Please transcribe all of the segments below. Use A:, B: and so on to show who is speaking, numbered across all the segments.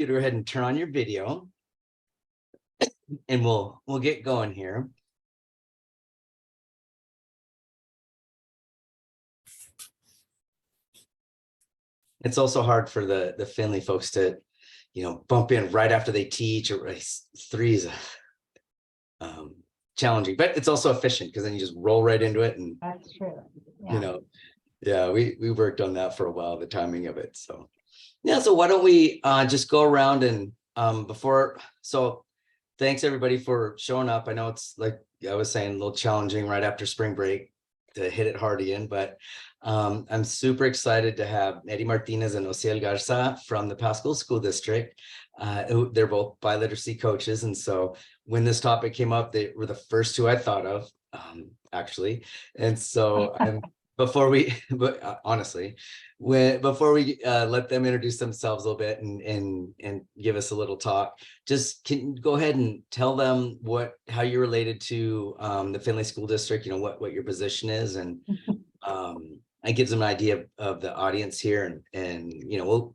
A: You go ahead and turn on your video and we'll get going here. It's also hard for the Findlay folks to, bump in right after they teach, or three is challenging, but it's also efficient because then you just roll right into it. And
B: That's true.
A: yeah, we worked on that for a while, the timing of it. So yeah, so why don't we just go around and so thanks everybody for showing up. I know it's, like I was saying, a little challenging right after spring break to hit it hard again, but I'm super excited to have Eddie Martinez and Osiel Garza from the Pasco School District. They're both biliteracy coaches, and so when this topic came up, they were the first two I thought of, actually. And so before we let them introduce themselves a little bit and give us a little talk, just can you go ahead and tell them how you're related to the Findlay School District, what your position is, and it gives them an idea of the audience here, and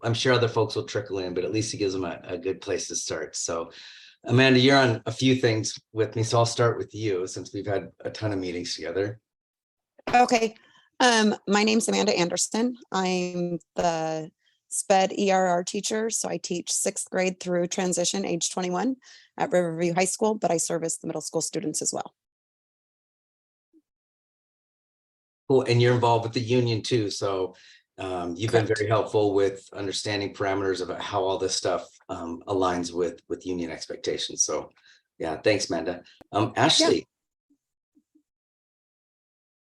A: I'm sure other folks will trickle in, but at least it gives them a good place to start. So Amanda, you're on a few things with me, so I'll start with you since we've had a ton of meetings together.
C: Okay. My name's Amanda Anderson. I'm the SPED ERR teacher. So I teach 6th grade through transition age 21 at Riverview High School, but I service the middle school students as well.
A: Cool. And you're involved with the union too. So you've
C: Correct.
A: been very helpful with understanding parameters about how all this stuff aligns with union expectations. So yeah, thanks, Amanda. Ashley.
C: Yeah.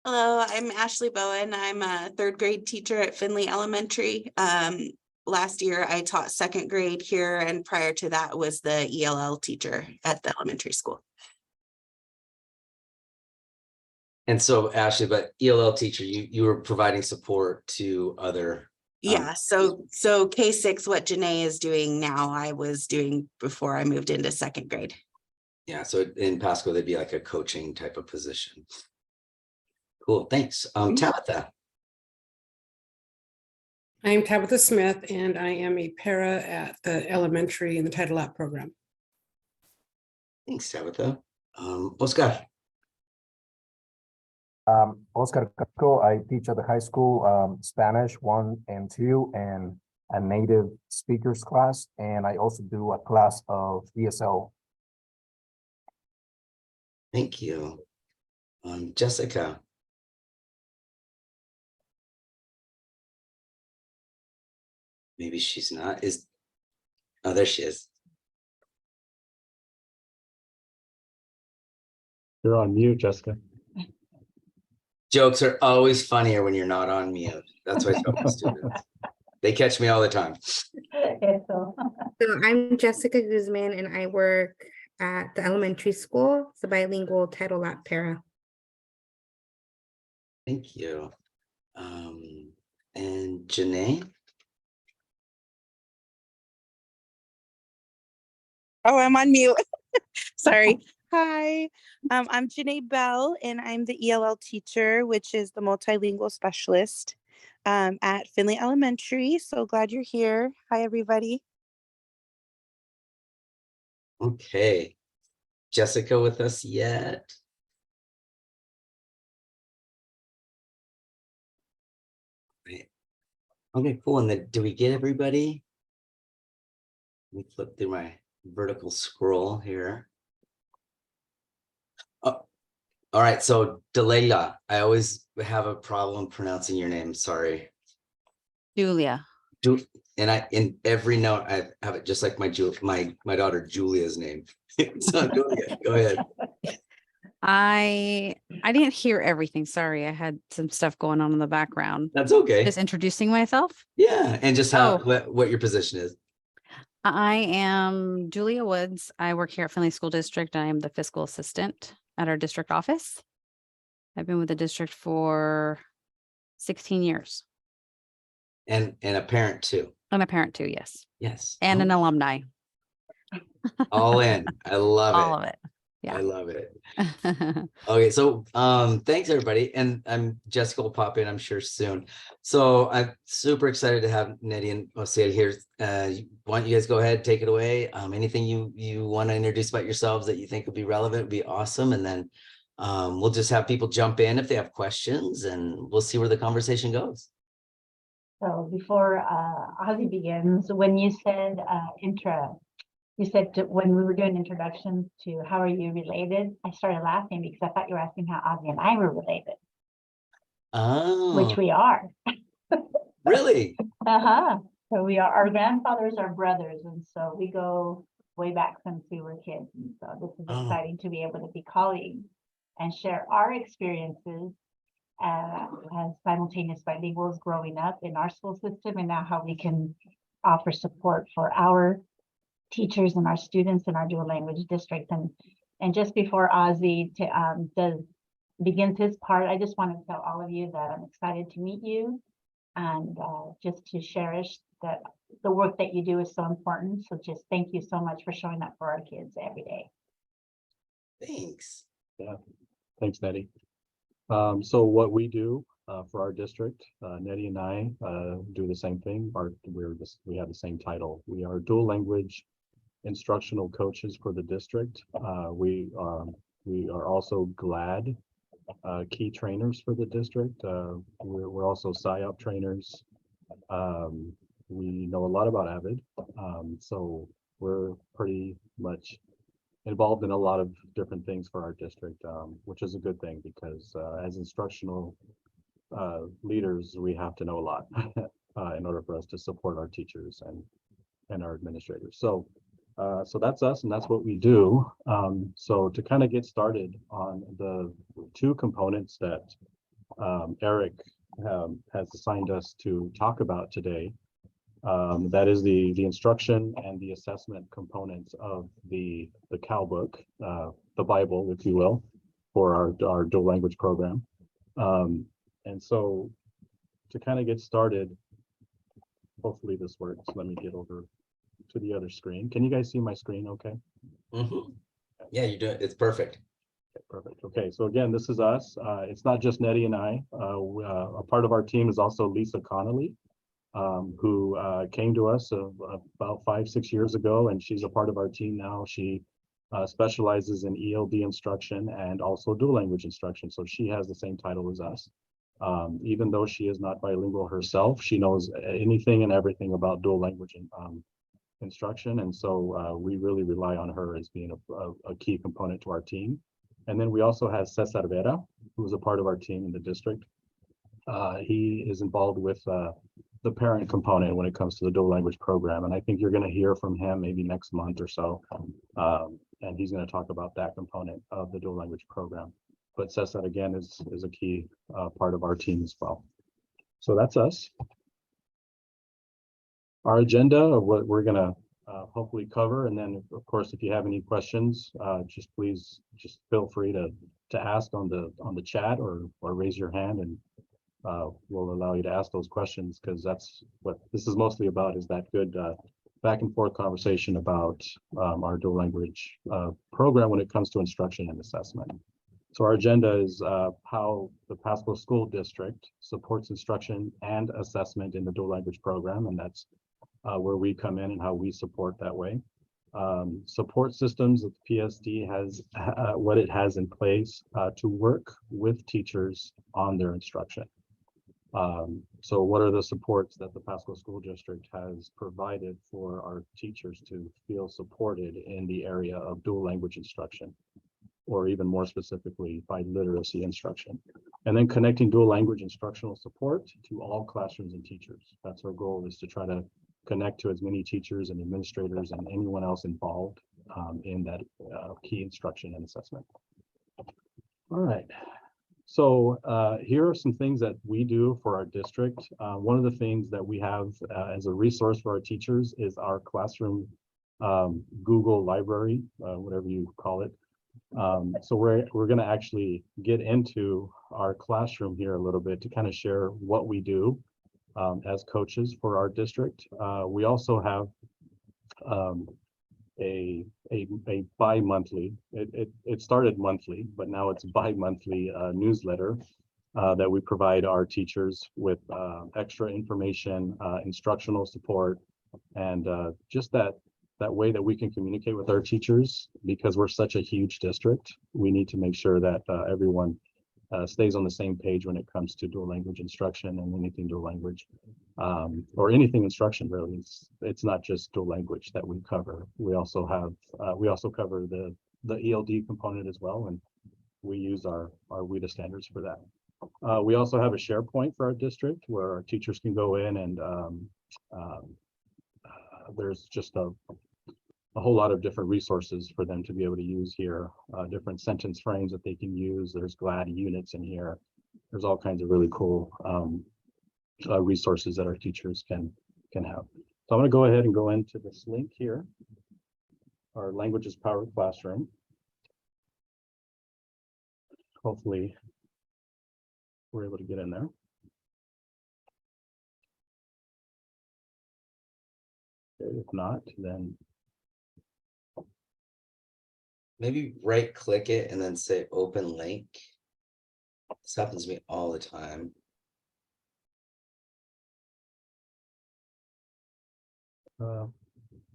D: Hello, I'm Ashley Bowen. I'm a 3rd grade teacher at Findlay Elementary. Last year I taught 2nd grade here, and prior to that was the ELL teacher at the elementary school.
A: And so Ashley, but ELL teacher, you were providing support to other.
D: Yeah, so K6, what Janae is doing now, I was doing before I moved into 2nd grade.
A: Yeah, so in Pasco, they'd be like a coaching type of position. Cool, thanks. Tabitha.
E: I'm Tabitha Smith, and I am a para at the elementary in the Title App program.
A: Thanks, Tabitha. Oscar.
F: Oscar Casco. I teach at the high school Spanish 1 and 2 and a native speakers class, and I also do a class of ESL.
A: Thank you. Jessica. Maybe she's not. Oh, there she is.
G: You're on mute, Jessica.
A: Jokes are always funnier when you're not on mute. That's what I tell my students. They catch me all the time.
B: So
H: I'm Jessica Guzman, and I work at the elementary school. It's a bilingual Title Lab para.
A: Thank you. And Janae?
I: Oh, I'm on mute. Sorry. Hi, I'm Janae Bell, and I'm the ELL teacher, which is the multilingual specialist at Findlay Elementary. So glad you're here. Hi, everybody.
A: Okay. Jessica with us yet? Right. Okay, cool. And then do we get everybody? Let me flip through my vertical scroll here. Oh, all right. So Delela, I always have a problem pronouncing your name. Sorry.
J: Julia.
A: In every note I have it just like my daughter Julia's name. So Julia, go ahead.
J: I didn't hear everything. Sorry, I had some stuff going on in the background.
A: That's okay.
J: Just introducing myself.
A: Yeah, and just what your position is.
J: I am Julia Woods. I work here at Findlay School District. I am the fiscal assistant at our district office. I've been with the district for 16 years.
A: And a parent too.
J: I'm a parent too, yes.
A: Yes.
J: And an alumni.
A: All in. I love
J: All of it. Yeah.
A: I love it. Okay, so thanks everybody, and Jessica will pop in, I'm sure, soon. So I'm super excited to have Nettie and Osea here. Why don't you guys go ahead, take it away? Anything you want to introduce about yourselves that you think would be relevant would be awesome, and then we'll just have people jump in if they have questions, and we'll see where the conversation goes.
B: So before Ozzy begins, when you said you said when we were doing introductions to how are you related, I started laughing because I thought you were asking how Ozzy and I were related, which
A: Oh,
B: we are.
A: really?
B: So we are, our grandfathers are brothers, and so we go way back since we were kids. And so this is
A: Oh.
B: exciting to be able to be colleagues and share our experiences as simultaneous bilinguals growing up in our school system, and now how we can offer support for our teachers and our students in our dual language district. And just before Ozzy begins his part, I just want to tell all of you that I'm excited to meet you, and just to cherish that the work that you do is so important. So just thank you so much for showing up for our kids every day.
A: Thanks.
G: Yeah, thanks, Nettie. So what we do for our district, Nettie and I do the same thing. We have the same title. We are dual language instructional coaches for the district. We are also GLAD key trainers for the district. We're also SIOP trainers. We know a lot about AVID, so we're pretty much involved in a lot of different things for our district, which is a good thing because as instructional leaders, we have to know a lot in order for us to support our teachers and our administrators. So that's us, and that's what we do. So to kind of get started on the two components that Eric has assigned us to talk about today, that is the instruction and the assessment components of the Cal book, the Bible, if you will, for our dual language program. And so to kind of get started, hopefully this works. Let me get over to the other screen. Can you guys see my screen okay?
A: Mm-hmm. Yeah, you do it. It's perfect.
G: Okay, perfect. Okay, so again, this is us. It's not just Nettie and I. A part of our team is also Lisa Connolly, who came to us about 5-6 years ago, and she's a part of our team now. She specializes in ELD instruction and also dual language instruction, so she has the same title as us. Even though she is not bilingual herself, she knows anything and everything about dual language instruction, and so we really rely on her as being a key component to our team. And then we also have Cesar Vera, who is a part of our team in the district. He is involved with the parent component when it comes to the dual language program, and I think you're going to hear from him maybe next month or so, and he's going to talk about that component of the dual language program. But Cesar, again, is a key part of our team as well. So that's us. Our agenda of what we're going to hopefully cover, and then of course if you have any questions, please feel free to ask on the chat or raise your hand, and we'll allow you to ask those questions, because that's what this is mostly about, is that good back and forth conversation about our dual language program when it comes to instruction and assessment. So our agenda is how the Pasco School District supports instruction and assessment in the dual language program, and that's where we come in and how we support that way. Support systems that the PSD has, what it has in place to work with teachers on their instruction. So what are the supports that the Pasco School District has provided for our teachers to feel supported in the area of dual language instruction, or even more specifically, biliteracy instruction? And then connecting dual language instructional support to all classrooms and teachers. That's our goal, is to try to connect to as many teachers and administrators and anyone else involved in that key instruction and assessment. All right. So here are some things that we do for our district. One of the things that we have as a resource for our teachers is our classroom Google library, whatever you call it. So we're going to actually get into our classroom here a little bit to kind of share what we do as coaches for our district. We also have a bi-monthly, it started monthly, but now it's bi-monthly newsletter that we provide our teachers with extra information, instructional support, and just that way that we can communicate with our teachers. Because we're such a huge district, we need to make sure that everyone stays on the same page when it comes to dual language instruction and anything dual language, or anything instruction really. It's not just dual language that we cover. We also cover the ELD component as well, and we use our WIDA standards for that. We also have a SharePoint for our district where our teachers can go in, and there's just a whole lot of different resources for them to be able to use here, different sentence frames that they can use. There's GLAD units in here. There's all kinds of really cool resources that our teachers can have. So I'm going to go ahead and go into this link here, our Languages Powered Classroom. Hopefully we're able to get in there. Okay, if not, then
A: Maybe right click it and then say open link. This happens to me all the time.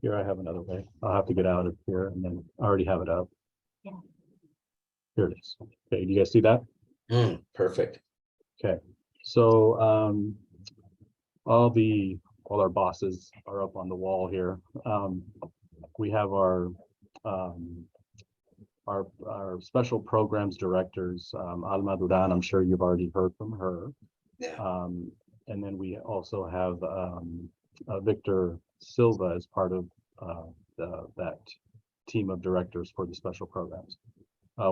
G: Here I have another way. I'll have to get out of here, and then I already have it up.
B: Yeah.
G: Here it is. Okay, do you guys see that?
A: Perfect.
G: Okay, so all our bosses are up on the wall here. We have our special programs directors, Alma Duran. I'm sure you've already heard from her.
A: Yeah.
G: And then we also have Victor Silva as part of that team of directors for the special programs.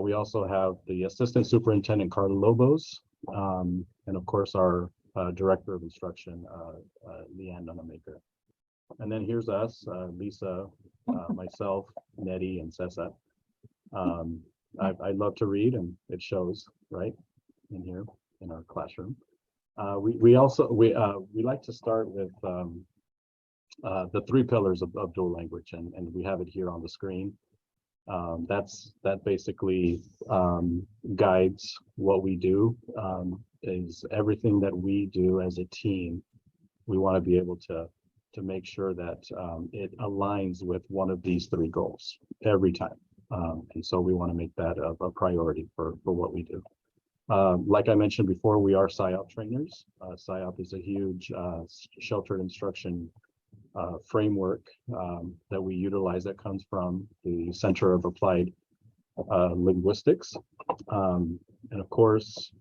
G: We also have the assistant superintendent, Carla Lobos, and of course our director of instruction, Leanne Nunamaker. And then here's us, Lisa, myself, Nettie, and Cessa. I love to read, and it shows right in here in our classroom. We like to start with the 3 pillars of dual language, and we have it here on the screen. That basically guides what we do. Is everything that we do as a team, we want to be able to make sure that it aligns with one of these 3 goals every time. And so we want to make that a priority for what we do. Like I mentioned before, we are SIOP trainers. SIOP is a huge sheltered instruction framework that we utilize that comes from the Center of Applied Linguistics. And of course,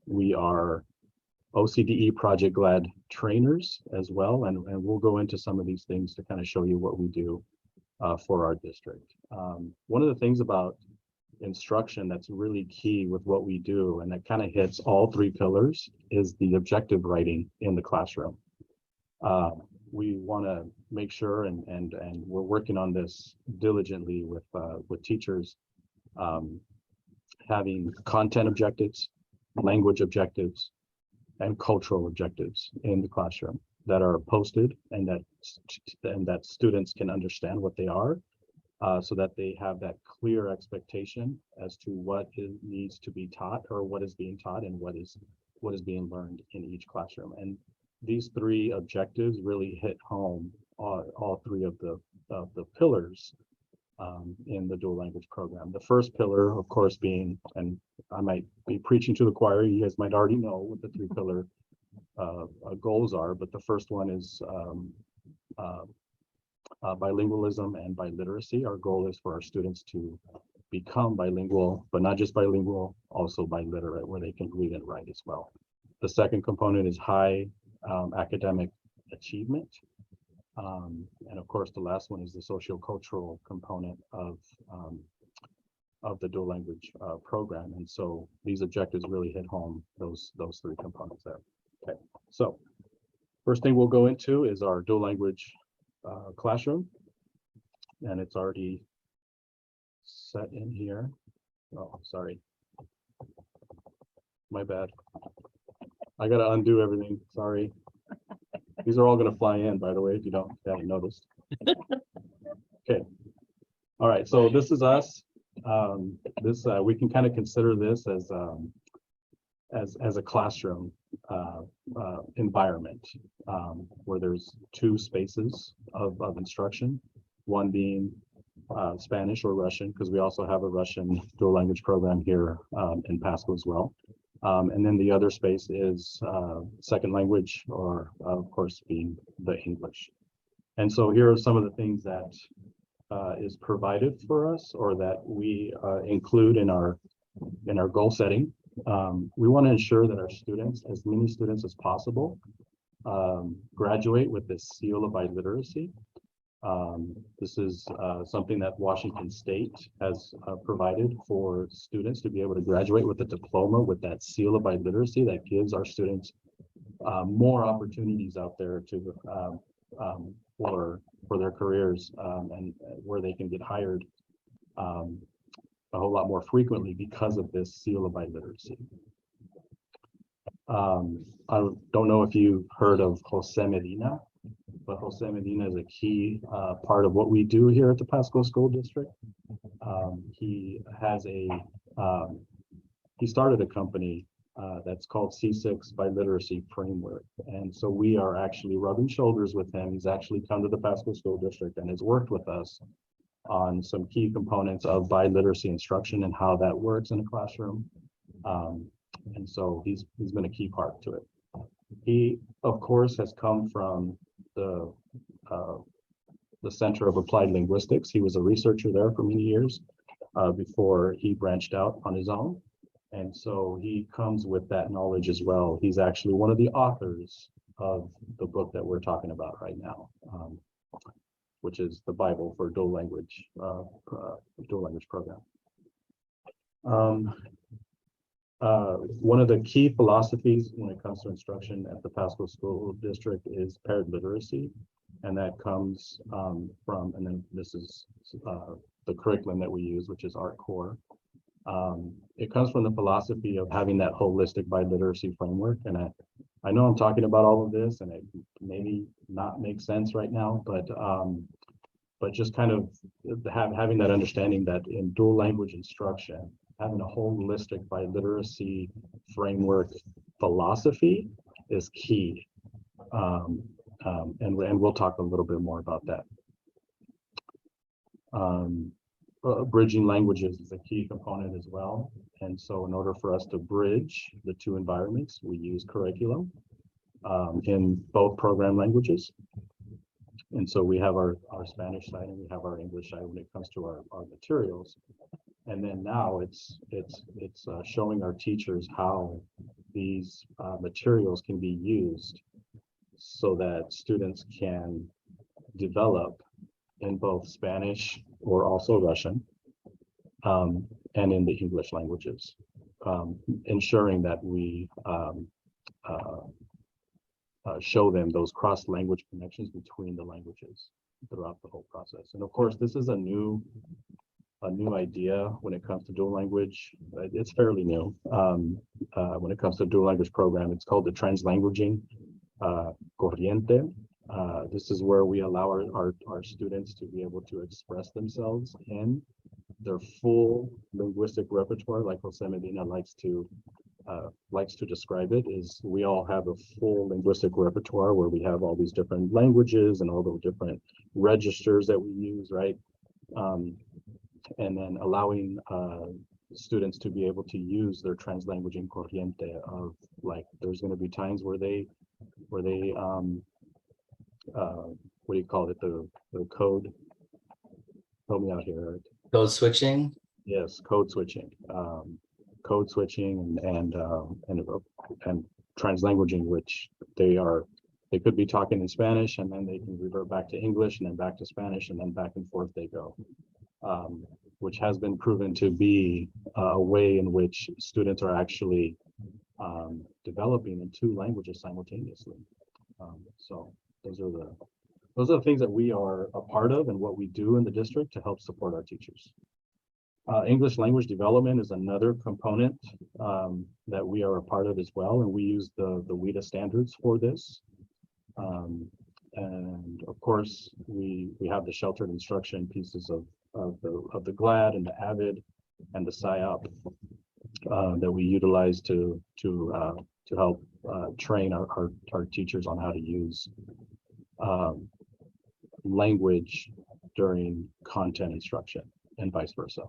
G: we are OCDE Project GLAD trainers as well. And we'll go into some of these things to kind of show you what we do for our district. One of the things about instruction that's really key with what we do, and that kind of hits all 3 pillars, is the objective writing in the classroom. We want to make sure, and we're working on this diligently with teachers, having content objectives, language objectives, and cultural objectives in the classroom that are posted, and that students can understand what they are, so that they have that clear expectation as to what needs to be taught, or what is being taught, and what is being learned in each classroom. And these 3 objectives really hit home all 3 of the pillars in the dual language program. The first pillar, of course, being, and I might be preaching to the choir, you guys might already know what the 3 pillar goals are, but the first one is bilingualism and biliteracy. Our goal is for our students to become bilingual, but not just bilingual, also biliterate, where they can read and write as well. The second component is high academic achievement. And of course, the last one is the sociocultural component of the dual language program. And so these objectives really hit home those 3 components there. Okay, so first thing we'll go into is our dual language classroom, and it's already set in here. Oh, sorry, my bad. I gotta undo everything. Sorry. These are all gonna fly in, by the way, if you haven't noticed. Okay, All right, so this is us. We can kind of consider this as a classroom environment where there's two spaces of instruction, one being Spanish or Russian, because we also have a Russian dual language program here in Pasco as well. And then the other space is second language, or of course being the English. And so here are some of the things that is provided for us, or that we include in our goal setting. We want to ensure that our students, as many students as possible, graduate with this seal of biliteracy. This is something that Washington State has provided for students to be able to graduate with a diploma with that seal of biliteracy that gives our students more opportunities out there to for their careers and where they can get hired a whole lot more frequently because of this seal of biliteracy. I don't know if you've heard of Jose Medina, but Jose Medina is a key part of what we do here at the Pasco School District. He has he started a company that's called C6 Biliteracy Framework. And so we are actually rubbing shoulders with him. He's actually come to the Pasco School District and has worked with us on some key components of biliteracy instruction and how that works in a classroom. And so he's been a key part to it. He, of course, has come from the Center of Applied Linguistics. He was a researcher there for many years before he branched out on his own. And so he comes with that knowledge as well. He's actually one of the authors of the book that we're talking about right now, which is the Bible for dual language program. One of the key philosophies when it comes to instruction at the Pasco School District is paired literacy. And that comes from, and then this is the curriculum that we use, which is ArtCore. It comes from the philosophy of having that holistic biliteracy framework. And I know I'm talking about all of this and it maybe not make sense right now, but just kind of having that understanding that in dual language instruction, having a holistic biliteracy framework philosophy is key. And we'll talk a little bit more about that. Bridging languages is a key component as well. And so in order for us to bridge the two environments, we use curriculum in both program languages. And so we have our Spanish side and we have our English side when it comes to our materials. And then now it's showing our teachers how these materials can be used so that students can develop in both Spanish or also Russian and in the English languages, ensuring that we show them those cross-language connections between the languages throughout the whole process. And of course, this is a new idea when it comes to dual language. It's fairly new when it comes to dual language program. It's called the translanguaging corriente. This is where we allow our students to be able to express themselves in their full linguistic repertoire, like Jose Medina likes to describe it. Is we all have a full linguistic repertoire where we have all these different languages and all those different registers that we use, right? And then allowing students to be able to use their translanguaging corriente of, like, there's going to be times where they what do you call it, the code, help me out here, Eric.
A: Code switching.
G: Yes, code switching and translanguaging, which they could be talking in Spanish and then they can revert back to English and then back to Spanish and then back and forth they go, which has been proven to be a way in which students are actually developing in two languages simultaneously. So those are the things that we are a part of and what we do in the district to help support our teachers. English language development is another component that we are a part of as well, and we use the WIDA standards for this. And of course, we have the sheltered instruction pieces the GLAD and the AVID and the SIOP that we utilize to help train our teachers on how to use language during content instruction and vice versa.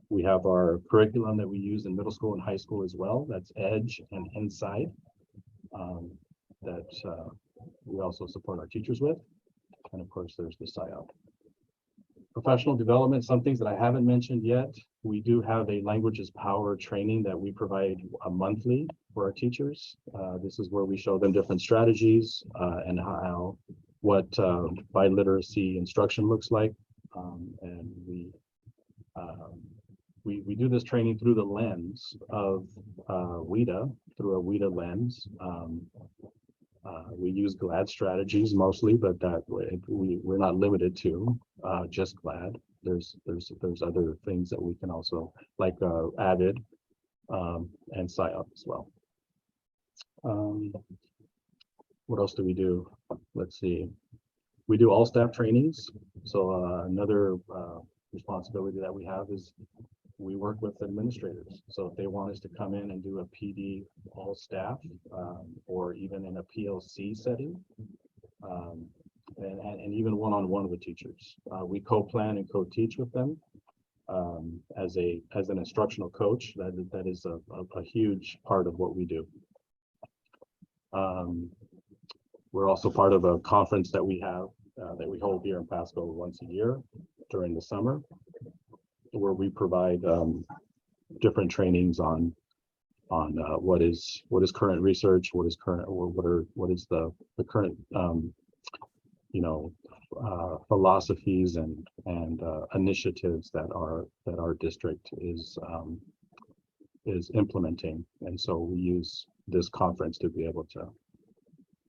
G: We have our curriculum that we use in middle school and high school as well. That's EDGE and Inside that we also support our teachers with. And of course, there's the SIOP. Professional development, some things that I haven't mentioned yet. We do have a languages power training that we provide monthly for our teachers. This is where we show them different strategies and what biliteracy instruction looks like. And we do this training through the lens of WIDA, through a WIDA lens. We use GLAD strategies mostly, but that we're not limited to just GLAD. There's other things that we can also, like AVID and SIOP as well. What else do we do? Let's see. We do all staff trainings. So another responsibility that we have is we work with administrators. So if they want us to come in and do a PD all staff, or even in a PLC setting, and even one-on-one with teachers, we co-plan and co-teach with them as an instructional coach. That is a huge part of what we do. We're also part of a conference that we have that we hold here in Pasco once a year during the summer, where we provide different trainings on what is current research, what is current, or what is the current philosophies and initiatives that our district is implementing. And so we use this conference to be able to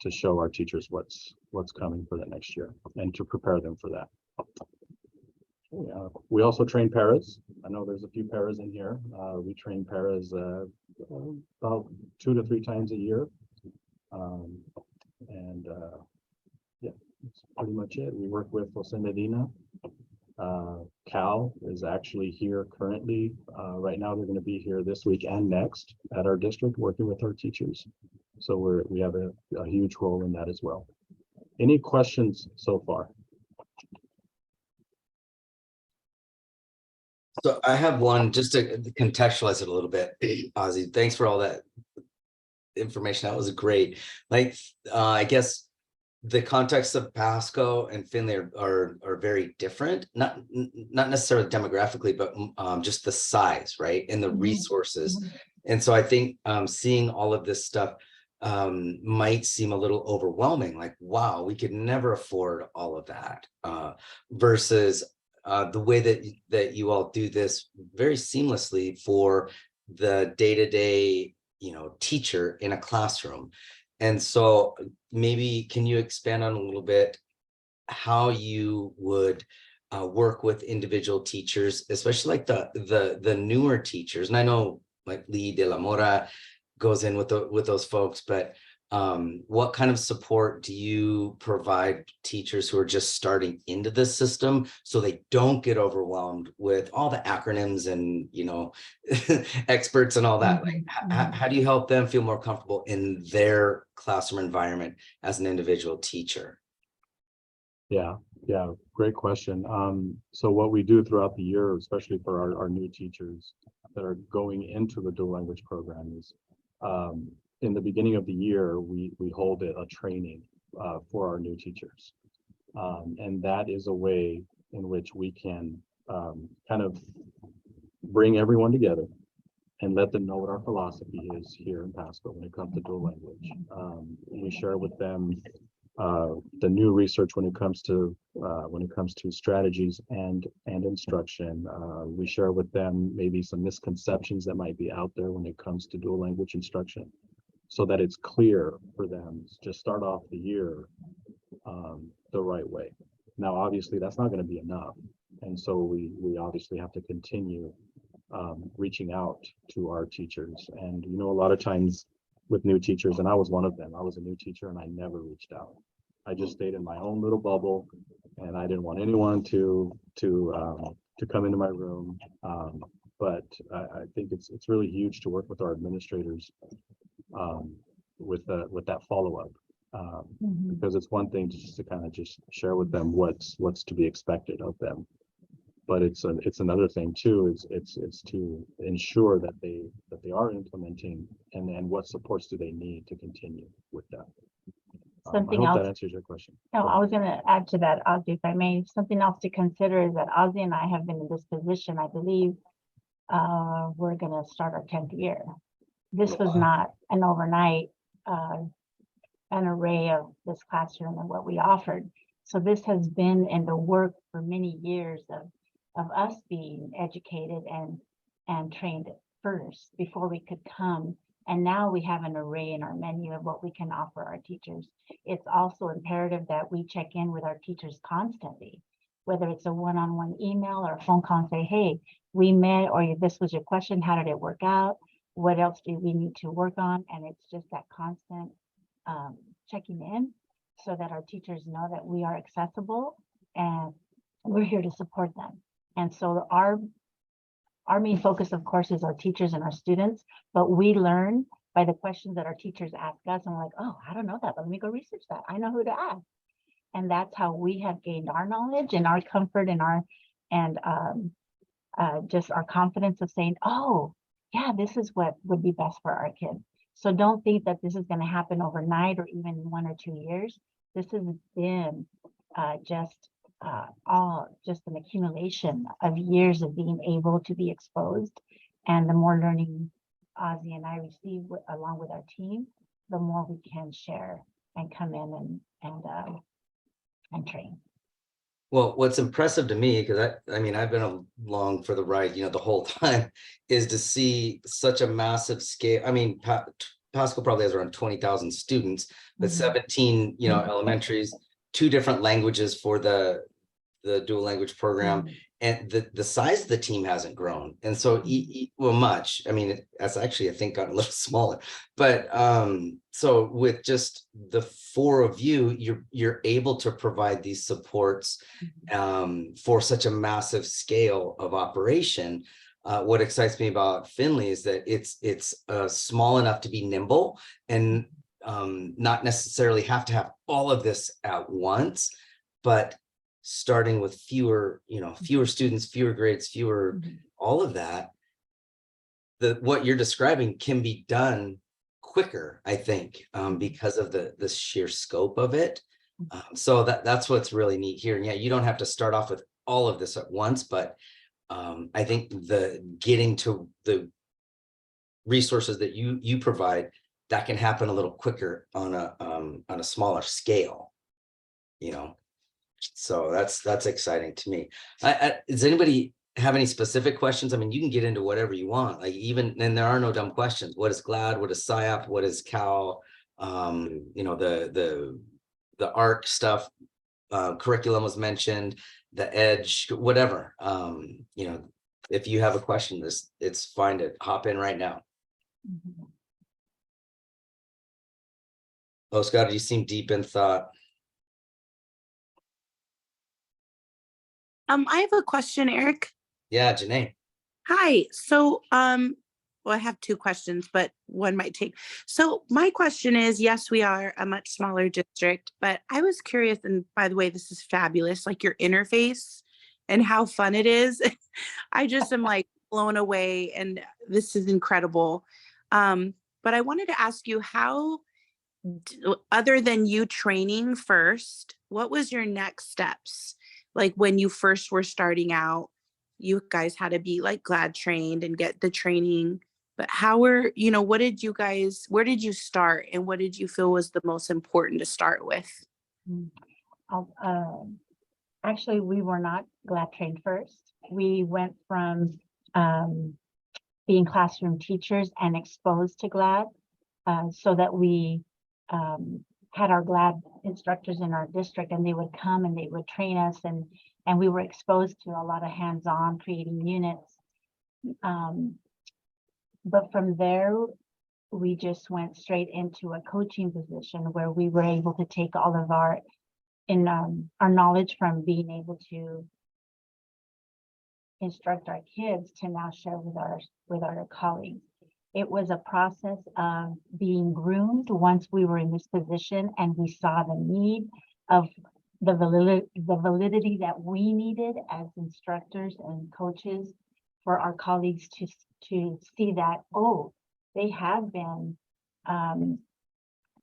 G: show our teachers what's coming for the next year and to prepare them for that. We also train paras. I know there's a few paras in here. We train paras about 2 to 3 times a year. Yeah, that's pretty much it. We work with Jose Medina. Cal is actually here currently. Right now, they're going to be here this week and next at our district working with our teachers. So we have a huge role in that as well. Any questions so far?
A: So I have one just to contextualize it a little bit. Ozzy, thanks for all that information. That was great. Like, I guess the context of Pasco and Findlay are very different, not necessarily demographically, but just the size, right? And the resources. And so I think seeing all of this stuff might seem a little overwhelming, like, wow, we could never afford all of that, versus the way that you all do this very seamlessly for the day-to-day, teacher in a classroom. And so maybe can you expand on a little bit how you would work with individual teachers, especially like the newer teachers? And I know like Lee De La Mora goes in with those folks, but what kind of support do you provide teachers who are just starting into this system so they don't get overwhelmed with all the acronyms and experts and all that? Like, how do you help them feel more comfortable in their classroom environment as an individual teacher?
G: Yeah, great question. So what we do throughout the year, especially for our new teachers that are going into the dual language program, is in the beginning of the year, we hold a training for our new teachers. And that is a way in which we can kind of bring everyone together and let them know what our philosophy is here in Pasco when it comes to dual language. We share with them the new research when it comes to strategies and instruction. We share with them maybe some misconceptions that might be out there when it comes to dual language instruction, so that it's clear for them to start off the year the right way. Now, obviously, that's not going to be enough. And so we obviously have to continue reaching out to our teachers. And, a lot of times with new teachers, and I was one of them, I was a new teacher and I never reached out. I just stayed in my own little bubble and I didn't want anyone to come into my room. But I think it's really huge to work with our administrators with that follow-up. Because it's one thing just to kind of just share with them what's to be expected of them, but it's another thing too, it's to ensure that they are implementing, and then what supports do they need to continue with that. I
B: Something
G: hope that
B: else.
G: answers your question.
B: No, I was gonna add to that, Ozzy, if I may. Something else to consider is that Ozzy and I have been in this position, I believe, we're gonna start our 10th year. This was not an overnight, an array of this classroom and what we offered. So this has been in the work for many years of us being educated and trained first before we could come. And now we have an array in our menu of what we can offer our teachers. It's also imperative that we check in with our teachers constantly, whether it's a one-on-one email or a phone call and say, hey, we met, or this was your question, how did it work out? What else do we need to work on? And it's just that constant checking in so that our teachers know that we are accessible and we're here to support them. And so our main focus, of course, is our teachers and our students, but we learn by the questions that our teachers ask us, and we're like, oh, I don't know that, but let me go research that. I know who to ask. And that's how we have gained our knowledge and our comfort and just our confidence of saying, oh, yeah, this is what would be best for our kids. So don't think that this is going to happen overnight or even 1 or 2 years. This has been just an accumulation of years of being able to be exposed. And the more learning Ozzy and I receive along with our team, the more we can share and come in and train.
A: Well, what's impressive to me, because I mean, I've been along for the ride, the whole time, is to see such a massive scale. I mean, Pasco probably has around 20,000 students, but 17, elementaries, 2 different languages for the dual language program, and the size of the team hasn't grown. And so, well, much. I mean, that's actually, I think, gotten a little smaller. But so with just the 4 of you, you're able to provide these supports for such a massive scale of operation. What excites me about Findlay is that it's small enough to be nimble and not necessarily have to have all of this at once, but starting with fewer students, fewer grades, fewer, all of that, what you're describing can be done quicker, I think, because of the sheer scope of it. So that's what's really neat here. And yeah, you don't have to start off with all of this at once, but I think the getting to the resources that you provide, that can happen a little quicker on a smaller scale, So that's exciting to me. Does anybody have any specific questions? I mean, you can get into whatever you want. Like and there are no dumb questions. What is GLAD? What is SIOP? What is CAL? The ARC stuff, curriculum was mentioned, the EDGE, whatever. If you have a question, it's fine to hop in right now. Oh, Scott, you seem deep in thought.
I: I have a question, Eric.
A: Yeah, Janae.
I: Hi. So, well, I have 2 questions, but one might take. So my question is, yes, we are a much smaller district, but I was curious, and by the way, this is fabulous, like your interface and how fun it is. I just am like blown away, and this is incredible. But I wanted to ask you, how, other than you training first, what was your next steps? Like when you first were starting out, you guys had to be like GLAD trained and get the training, but where did you start, and what did you feel was the most important to start with?
B: Actually, we were not GLAD trained first. We went from being classroom teachers and exposed to GLAD so that we had our GLAD instructors in our district, and they would come and they would train us, and we were exposed to a lot of hands-on creating units. But from there, we just went straight into a coaching position where we were able to take all of our our knowledge from being able to instruct our kids to now share with our colleagues. It was a process of being groomed once we were in this position and we saw the need of the validity that we needed as instructors and coaches for our colleagues to see that, oh, they have been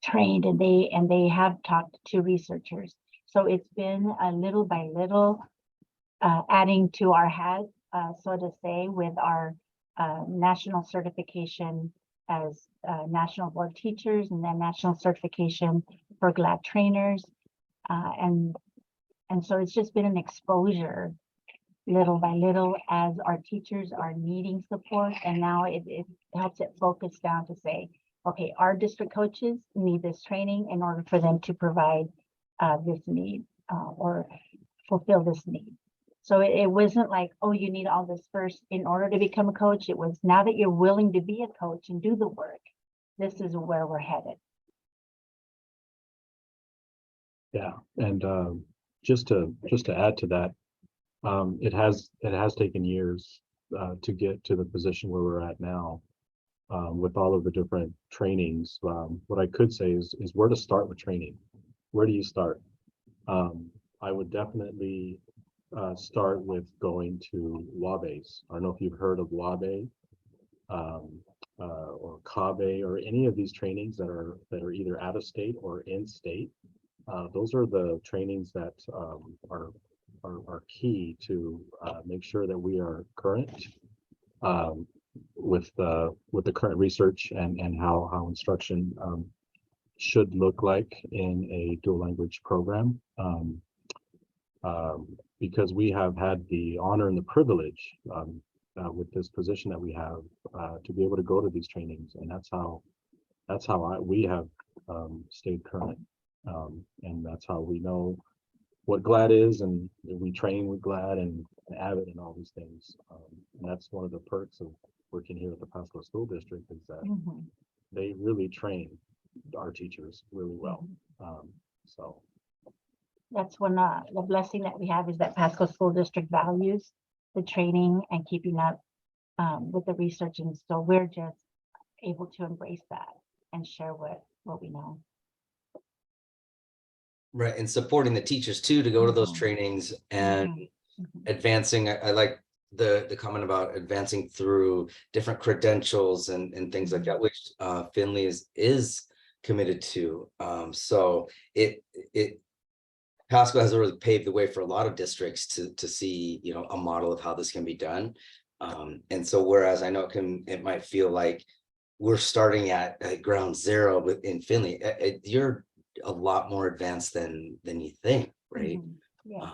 B: trained and they have talked to researchers. So it's been a little by little adding to our hat, so to say, with our national certification as national board teachers, and then national certification for GLAD trainers. And so it's just been an exposure little by little as our teachers are needing support. And now it helps it focus down to say, okay, our district coaches need this training in order for them to provide this need or fulfill this need. So it wasn't like, oh, you need all this first in order to become a coach. It was, now that you're willing to be a coach and do the work, this is where we're headed.
G: Yeah, and just to add to that, it has taken years to get to the position where we're at now, with all of the different trainings. What I could say is where to start with training. Where do you start? I would definitely start with going to WABEs. I don't know if you've heard of WABE or CABE or any of these trainings that are either out of state or in state. Those are the trainings that are key to make sure that we are current with the current research and how instruction should look like in a dual language program. Because we have had the honor and the privilege with this position that we have to be able to go to these trainings, and that's how we have stayed current, and that's how we know what GLAD is, and we train with GLAD and Avid and all these things. And that's one of the perks of working here at the Pasco School District, is that they really train our teachers really well. So
B: that's one the blessing that we have, is that Pasco School District values the training and keeping up with the research, and so we're just able to embrace that and share what we know.
A: Right, and supporting the teachers too to go to those trainings and advancing. I like the comment about advancing through different credentials and things like that, which Findlay is committed to. So it Pasco has really paved the way for a lot of districts to see, you know, a model of how this can be done. And so whereas I know it might feel like we're starting at ground zero within Findlay, you're a lot more advanced than you think, right?
B: Yeah.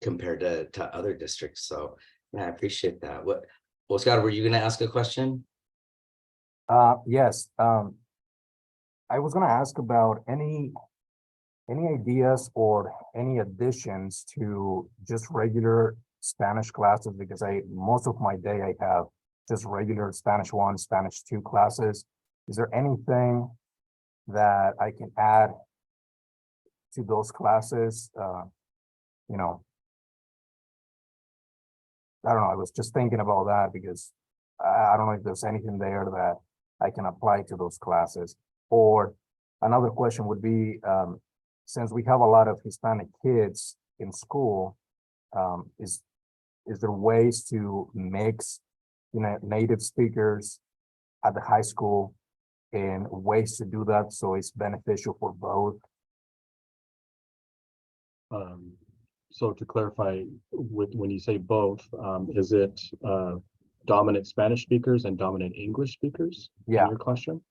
A: Compared to other districts. So yeah, I appreciate that. Well, Scott, were you going to ask a question?
F: Yes. I was gonna ask about any ideas or any additions to just regular Spanish classes, because most of my day I have just regular Spanish 1, Spanish 2 classes. Is there anything that I can add to those classes? You know, I don't know. I was just thinking about that because I don't know if there's anything there that I can apply to those classes. Or another question would be, since we have a lot of Hispanic kids in school, is there ways to mix, you know, native speakers at the high school, and ways to do that so it's beneficial for both?
G: So to clarify, when you say both, is it dominant Spanish speakers and dominant English speakers?
F: Yeah.
G: In your classroom?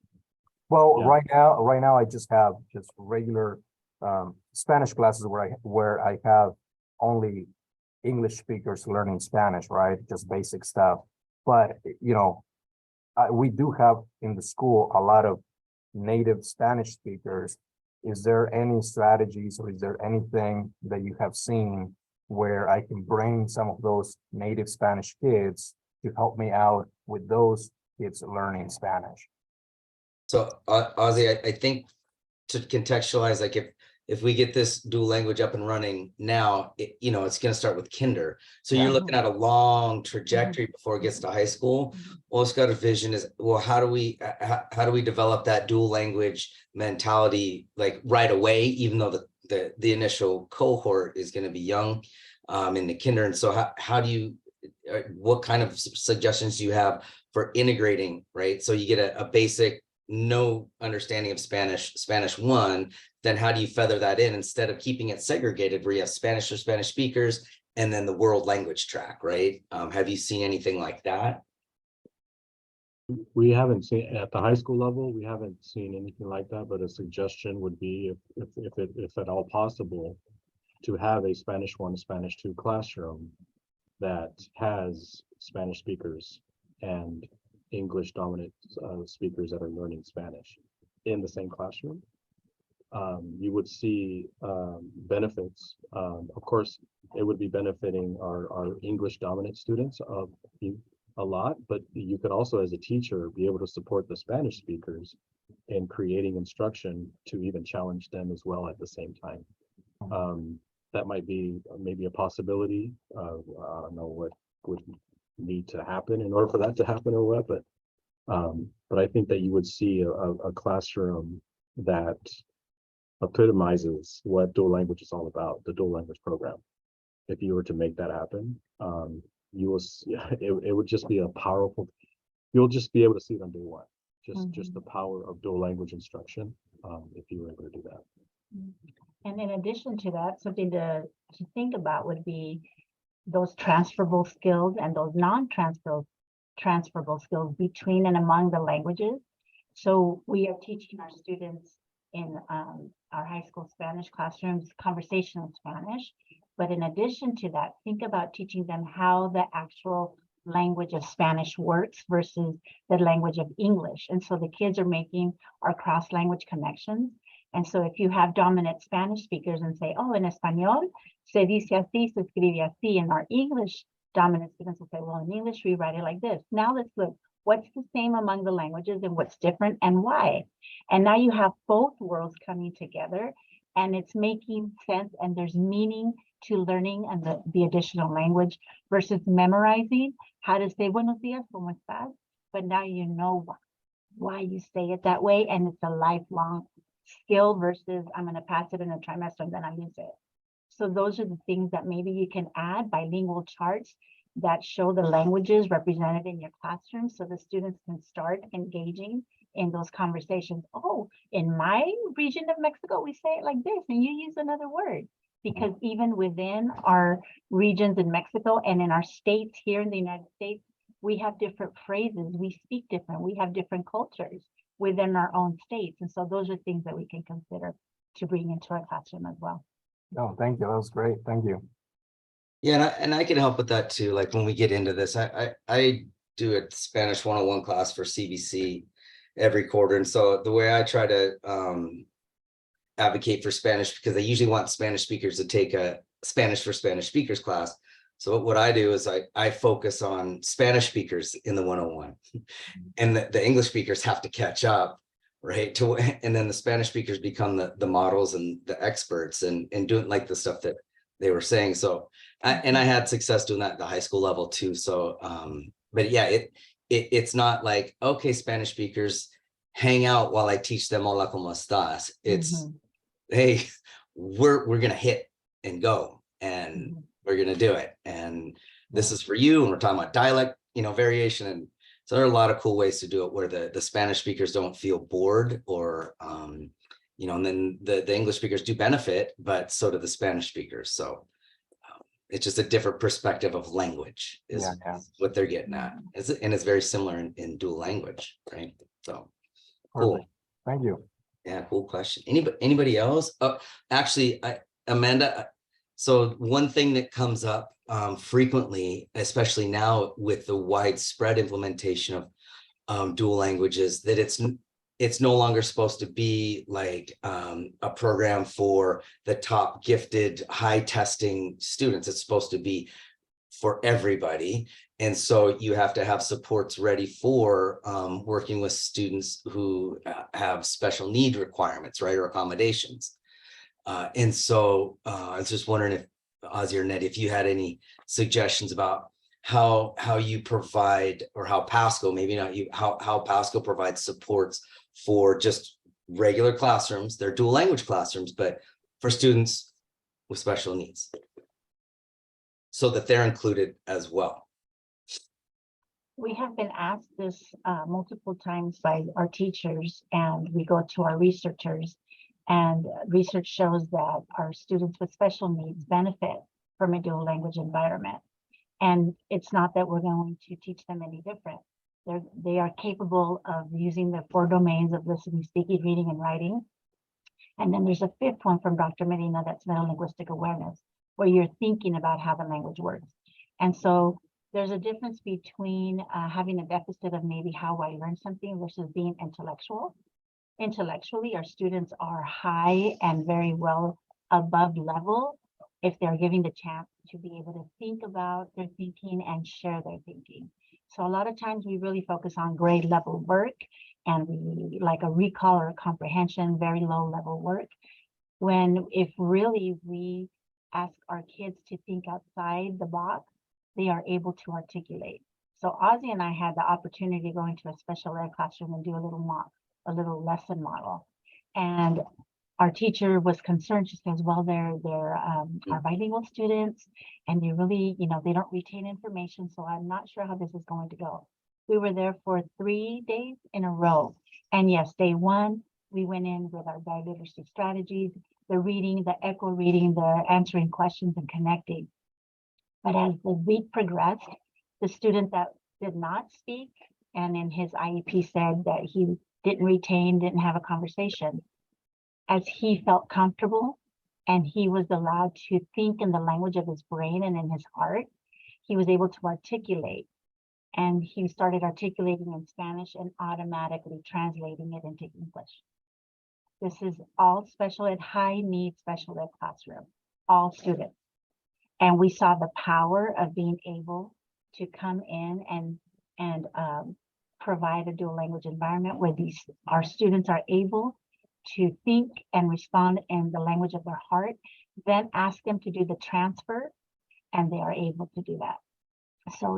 F: Well,
G: Yeah.
F: right now I just have just regular Spanish classes where I have only English speakers learning Spanish, right? Just basic stuff. But you know, we do have in the school a lot of native Spanish speakers. Is there any strategies, or is there anything that you have seen where I can bring some of those native Spanish kids to help me out with those kids learning Spanish?
A: So Ozzy, I think to contextualize, like if we get this dual language up and running now, you know, it's going to start with kinder. So you're
F: Yeah.
A: looking at a long trajectory before it gets to high school. Oscar vision is, well, how do we develop that dual language mentality like right away, even though the initial cohort is going to be young in the kinder. And so how do you, what kind of suggestions do you have for integrating, right? So you get a basic no understanding of Spanish 1, then how do you feather that in instead of keeping it segregated where you have Spanish for Spanish speakers and then the world language track, right? Have you seen anything like that?
G: We haven't seen at the high school level, we haven't seen anything like that, but a suggestion would be if at all possible, to have a Spanish 1, Spanish 2 classroom that has Spanish speakers and English dominant speakers that are learning Spanish in the same classroom. You would see benefits. Of course, it would be benefiting our English dominant students a lot, but you could also, as a teacher, be able to support the Spanish speakers in creating instruction to even challenge them as well at the same time. That might be maybe a possibility. I don't know what would need to happen in order for that to happen or what, but I think that you would see a classroom that epitomizes what dual language is all about, the dual language program. If you were to make that happen, you will see, it would just be a powerful, you'll just be able to see it on day one, just the power of dual language instruction, if you were able to do that.
B: And in addition to that, something to think about would be those transferable skills and those non-transferable skills between and among the languages. So we are teaching our students in our high school Spanish classrooms conversational Spanish. But in addition to that, think about teaching them how the actual language of Spanish works versus the language of English. And so the kids are making our cross-language connections. And so if you have dominant Spanish speakers and say, oh, en español se dice así, se escribe así, and our English dominant students will say, well, in English, we write it like this. Now let's look, what's the same among the languages and what's different and why? And now you have both worlds coming together and it's making sense and there's meaning to learning and the additional language versus memorizing how to say buenos dias, ¿cómo estás? But now you know why you say it that way, and it's a lifelong skill versus I'm going to pass it in a trimester and then I lose it. So those are the things that maybe you can add, bilingual charts that show the languages represented in your classroom so the students can start engaging in those conversations. Oh, in my region of Mexico, we say it like this and you use another word. Because even within our regions in Mexico and in our states here in the United States, we have different phrases, we speak different, we have different cultures within our own states. And so those are things that we can consider to bring into our classroom as well.
F: Oh, thank you. That was great. Thank you.
A: Yeah, and I can help with that too. Like when we get into this, I do a Spanish 101 class for CBC every quarter. And so the way I try to advocate for Spanish, because they usually want Spanish speakers to take a Spanish for Spanish speakers class. So what I do is I focus on Spanish speakers in the 101 and the English speakers have to catch up, right? And then the Spanish speakers become the models and the experts and doing like the stuff that they were saying. So, and I had success doing that at the high school level too. So, but yeah, it's not like, okay, Spanish speakers hang out while I teach them hola, ¿cómo estás? It's, hey, we're going to hit and go and we're going to do it. And this is for you. And we're talking about dialect, variation. And so there are a lot of cool ways to do it where the Spanish speakers don't feel bored or, and then the English speakers do benefit, but so do the Spanish speakers. So it's just a different perspective of language is what they're getting at. And it's very similar in dual language, right? So cool.
F: Perfect. Thank you.
A: Yeah, cool question. Anybody else? Actually, Amanda, so one thing that comes up frequently, especially now with the widespread implementation of dual languages, that it's no longer supposed to be like a program for the top gifted high testing students. It's supposed to be for everybody. And so you have to have supports ready for working with students who have special need requirements, right, or accommodations. And so I was just wondering if Ozzy or Nettie, if you had any suggestions about how you provide, or how Pasco, maybe not you, how Pasco provides supports for just regular classrooms, they're dual language classrooms, but for students with special needs, so that they're included as well.
B: We have been asked this multiple times by our teachers, and we go to our researchers, and research shows that our students with special needs benefit from a dual language environment. And it's not that we're going to teach them any different. They are capable of using the 4 domains of listening, speaking, reading, and writing. And then there's a 5th one from Dr. Medina, that's metalinguistic awareness, where you're thinking about how the language works. And so there's a difference between having a deficit of maybe how I learn something versus being intellectual. Intellectually, our students are high and very well above level if they're given the chance to be able to think about their thinking and share their thinking. So a lot of times we really focus on grade level work, and we like a recall or a comprehension, very low level work. When if really we ask our kids to think outside the box, they are able to articulate. So Ozzy and I had the opportunity to go into a special ed classroom and do a little lesson model. And our teacher was concerned. She says, well, they're are bilingual students, and they really, they don't retain information. So I'm not sure how this is going to go. We were there for 3 days in a row. And yes, day 1, we went in with our biliteracy strategies, the reading, the echo reading, the answering questions and connecting. But as the week progressed, the student that did not speak, and in his IEP said that he didn't retain, didn't have a conversation, as he felt comfortable and he was allowed to think in the language of his brain and in his heart, he was able to articulate. And he started articulating in Spanish and automatically translating it into English. This is all special ed, high need special ed classroom, all students. And we saw the power of being able to come in and provide a dual language environment where our students are able to think and respond in the language of their heart, then ask them to do the transfer, and they are able to do that. So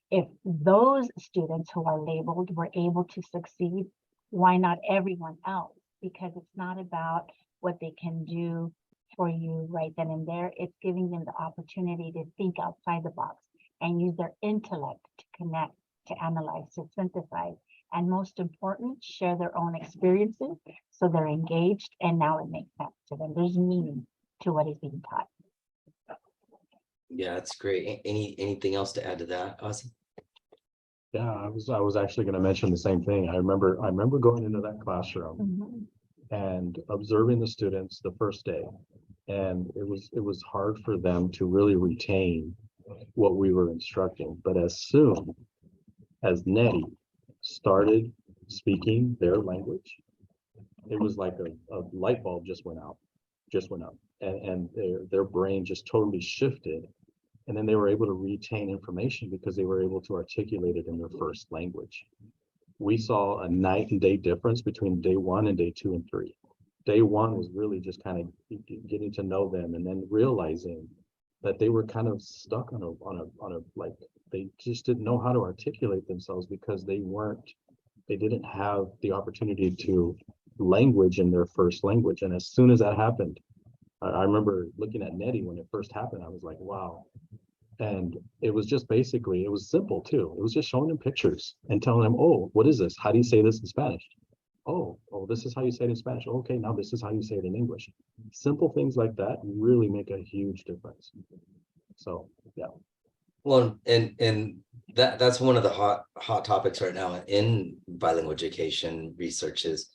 B: if those students who are labeled were able to succeed, why not everyone else? Because it's not about what they can do for you right then and there. It's giving them the opportunity to think outside the box and use their intellect to connect, to analyze, to synthesize, and most important, share their own experiences so they're engaged, and now it makes sense to them. There's meaning to what is being taught.
A: Yeah, that's great. Anything else to add to that, Ozzy?
G: Yeah, I was actually going to mention the same thing. I remember going into that classroom and observing the students the first day, and it was hard for them to really retain what we were instructing. But as soon as Nettie started speaking their language, it was like a light bulb just went up, and their brain just totally shifted. And then they were able to retain information because they were able to articulate it in their first language. We saw a night and day difference between day 1 and day 2 and 3. Day 1 was really just kind of getting to know them, and then realizing that they were kind of stuck on a like, they just didn't know how to articulate themselves because they didn't have the opportunity to language in their first language. And as soon as that happened, I remember looking at Nettie when it first happened. I was like, wow. And it was just basically, it was simple too. It was just showing them pictures and telling them, oh, what is this? How do you say this in Spanish? Oh, this is how you say it in Spanish. Okay, now this is how you say it in English. Simple things like that really make a huge difference. So, yeah.
A: Well, and that's one of the hot topics right now in bilingual education research is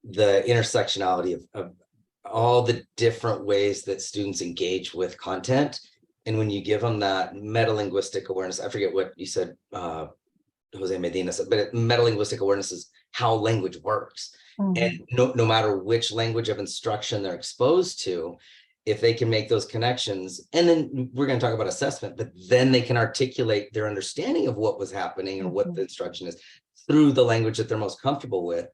A: the intersectionality of all the different ways that students engage with content. And when you give them that metalinguistic awareness, I forget what you said, Jose Medina said, but metalinguistic awareness is how language works. And no matter which language of instruction they're exposed to, if they can make those connections, and then we're going to talk about assessment, but then they can articulate their understanding of what was happening or what the instruction is through the language that they're most comfortable with,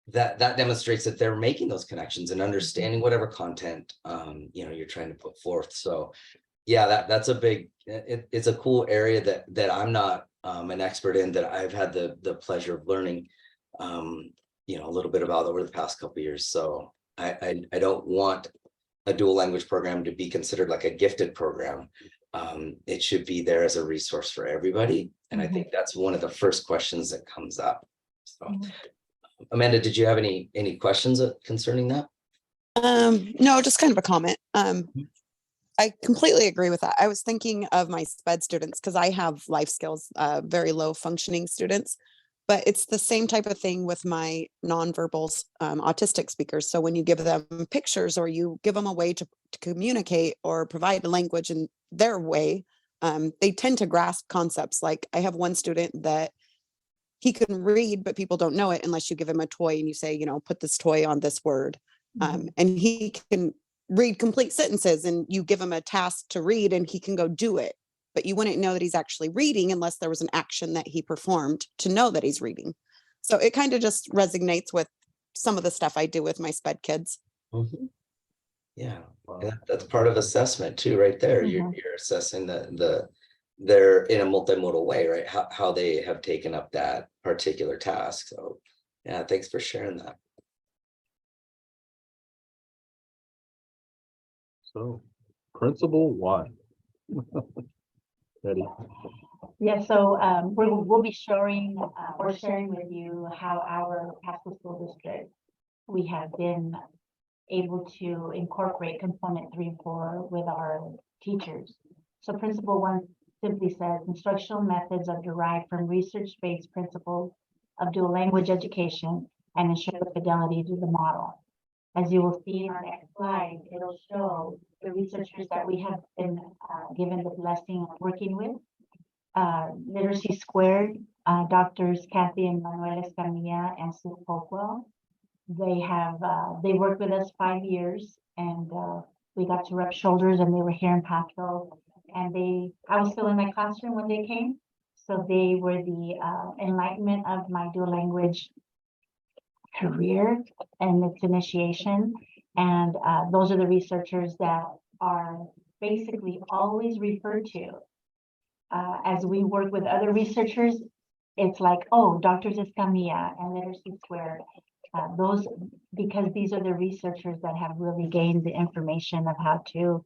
A: that demonstrates that they're making those connections and understanding whatever content, you're trying to put forth. So yeah, that's a big, it's a cool area that I'm not an expert in, that I've had the pleasure of learning, a little bit about over the past couple of years. So I don't want a dual language program to be considered like a gifted program. It should be there as a resource for everybody. And I think that's one of the first questions that comes up. So Amanda, did you have any questions concerning that?
C: No, just kind of a comment. I completely agree with that. I was thinking of my SPED students because I have life skills, very low functioning students, but it's the same type of thing with my nonverbal autistic speakers. So when you give them pictures or you give them a way to communicate or provide a language in their way, they tend to grasp concepts. Like I have one student that he can read, but people don't know it unless you give him a toy and you say, put this toy on this word. And he can read complete sentences and you give him a task to read and he can go do it. But you wouldn't know that he's actually reading unless there was an action that he performed to know that he's reading. So it kind of just resonates with some of the stuff I do with my SPED kids.
A: Yeah,
G: Wow.
A: that's part of assessment too, right there. You're assessing they're in a multimodal way, right? How they have taken up that particular task. So yeah, thanks for sharing that.
G: So principle 1. Betty.
B: Yeah, so we'll be sharing with you how our Pasco School District, we have been able to incorporate component 3 and 4 with our teachers. So principle 1 simply says instructional methods are derived from research-based principles of dual language education and ensure fidelity to the model. As you will see in our next slide, it'll show the researchers that we have been given the blessing of working with. Literacy Squared, Doctors Kathy and Manuel Escamilla and Sue Hopewell. They worked with us 5 years, and we got to rub shoulders, and they were here in Pasco. And I was still in my classroom when they came, so they were the enlightenment of my dual language career and its initiation. And those are the researchers that are basically always referred to. As we work with other researchers, it's like, oh, Doctors Escamilla and Literacy Squared. Because these are the researchers that have really gained the information of how to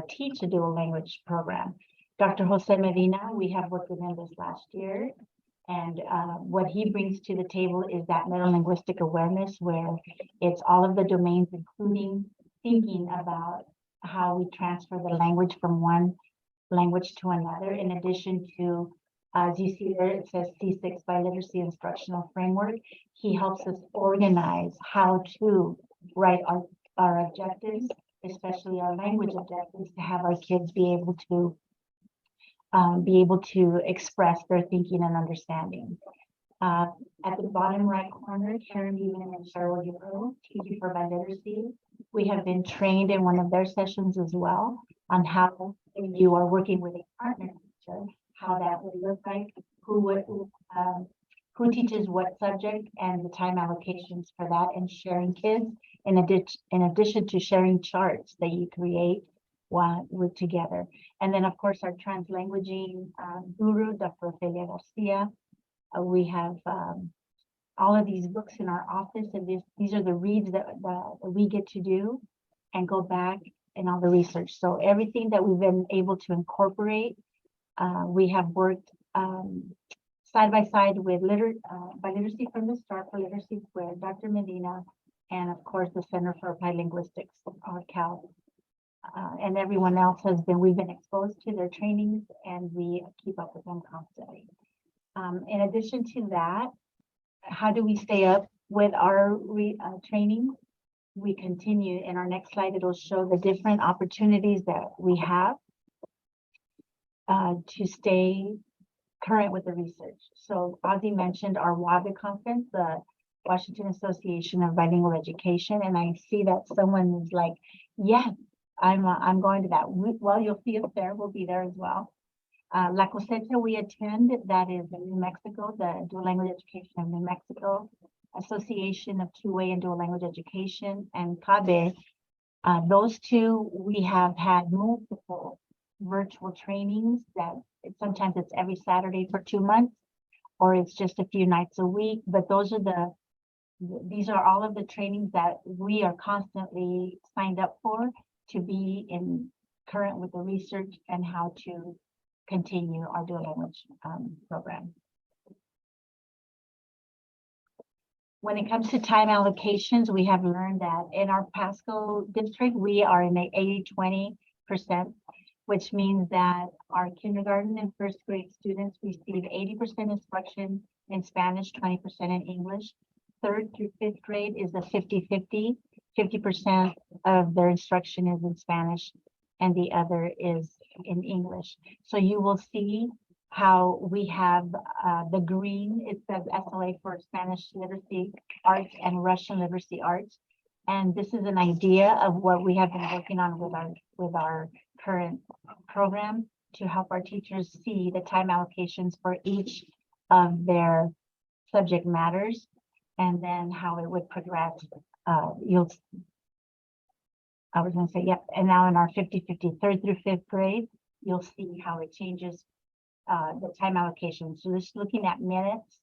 B: teach a dual language program. Dr. Jose Medina, we have worked with him this last year. And what he brings to the table is that meta-linguistic awareness, where it's all of the domains, including thinking about how we transfer the language from one language to another, in addition to, as you see there, it says C6 Biliteracy Instructional Framework. He helps us organize how to write our objectives, especially our language objectives, to have our kids be able to express their thinking and understanding. At the bottom right corner, Karen Beeman and Cheryl Yoro, teaching for biliteracy. We have been trained in one of their sessions as well on how, if you are working with a partner teacher, how that would look like, who teaches what subject, and the time allocations for that, and sharing kids, in addition to sharing charts that you create with together. And then, of course, our translanguaging guru, Dr. Ophelia Garcia. We have all of these books in our office, and these are the reads that we get to do and go back and all the research. So everything that we've been able to incorporate, we have worked side by side with Biliteracy from the Start for Literacy Squared, Dr. Medina, and of course the Center for Applied Linguistics, or CAL. And everyone else we've been exposed to their trainings, and we keep up with them constantly. In addition to that, how do we stay up with our training? We continue. In our next slide, it'll show the different opportunities that we have to stay current with the research. So Ozzy mentioned our WABE conference, the Washington Association of Bilingual Education, and I see that someone is like, yes, I'm going to that. Well, you'll see us there. We'll be there as well. La Cosecha we attend, that is in New Mexico, the Dual Language Education of New Mexico. Association of Two-Way and Dual Language Education, and CABE. Those two, we have had multiple virtual trainings that sometimes it's every Saturday for 2 months, or it's just a few nights a week, but these are all of the trainings that we are constantly signed up for to be in current with the research and how to continue our dual language program. When it comes to time allocations, we have learned that in our Pasco district, we are in the 80-20%, which means that our kindergarten and first grade students receive 80% instruction in Spanish, 20% in English. Third through fifth grade is a 50-50. 50% of their instruction is in Spanish and the other is in English. So you will see how we have the green, it says SLA for Spanish literacy arts and Russian literacy arts. And this is an idea of what we have been working on with our current program to help our teachers see the time allocations for each of their subject matters and then how it would progress. I was going to say, yep. And now in our 50-50 third through fifth grade, you'll see how it changes the time allocation. So just looking at minutes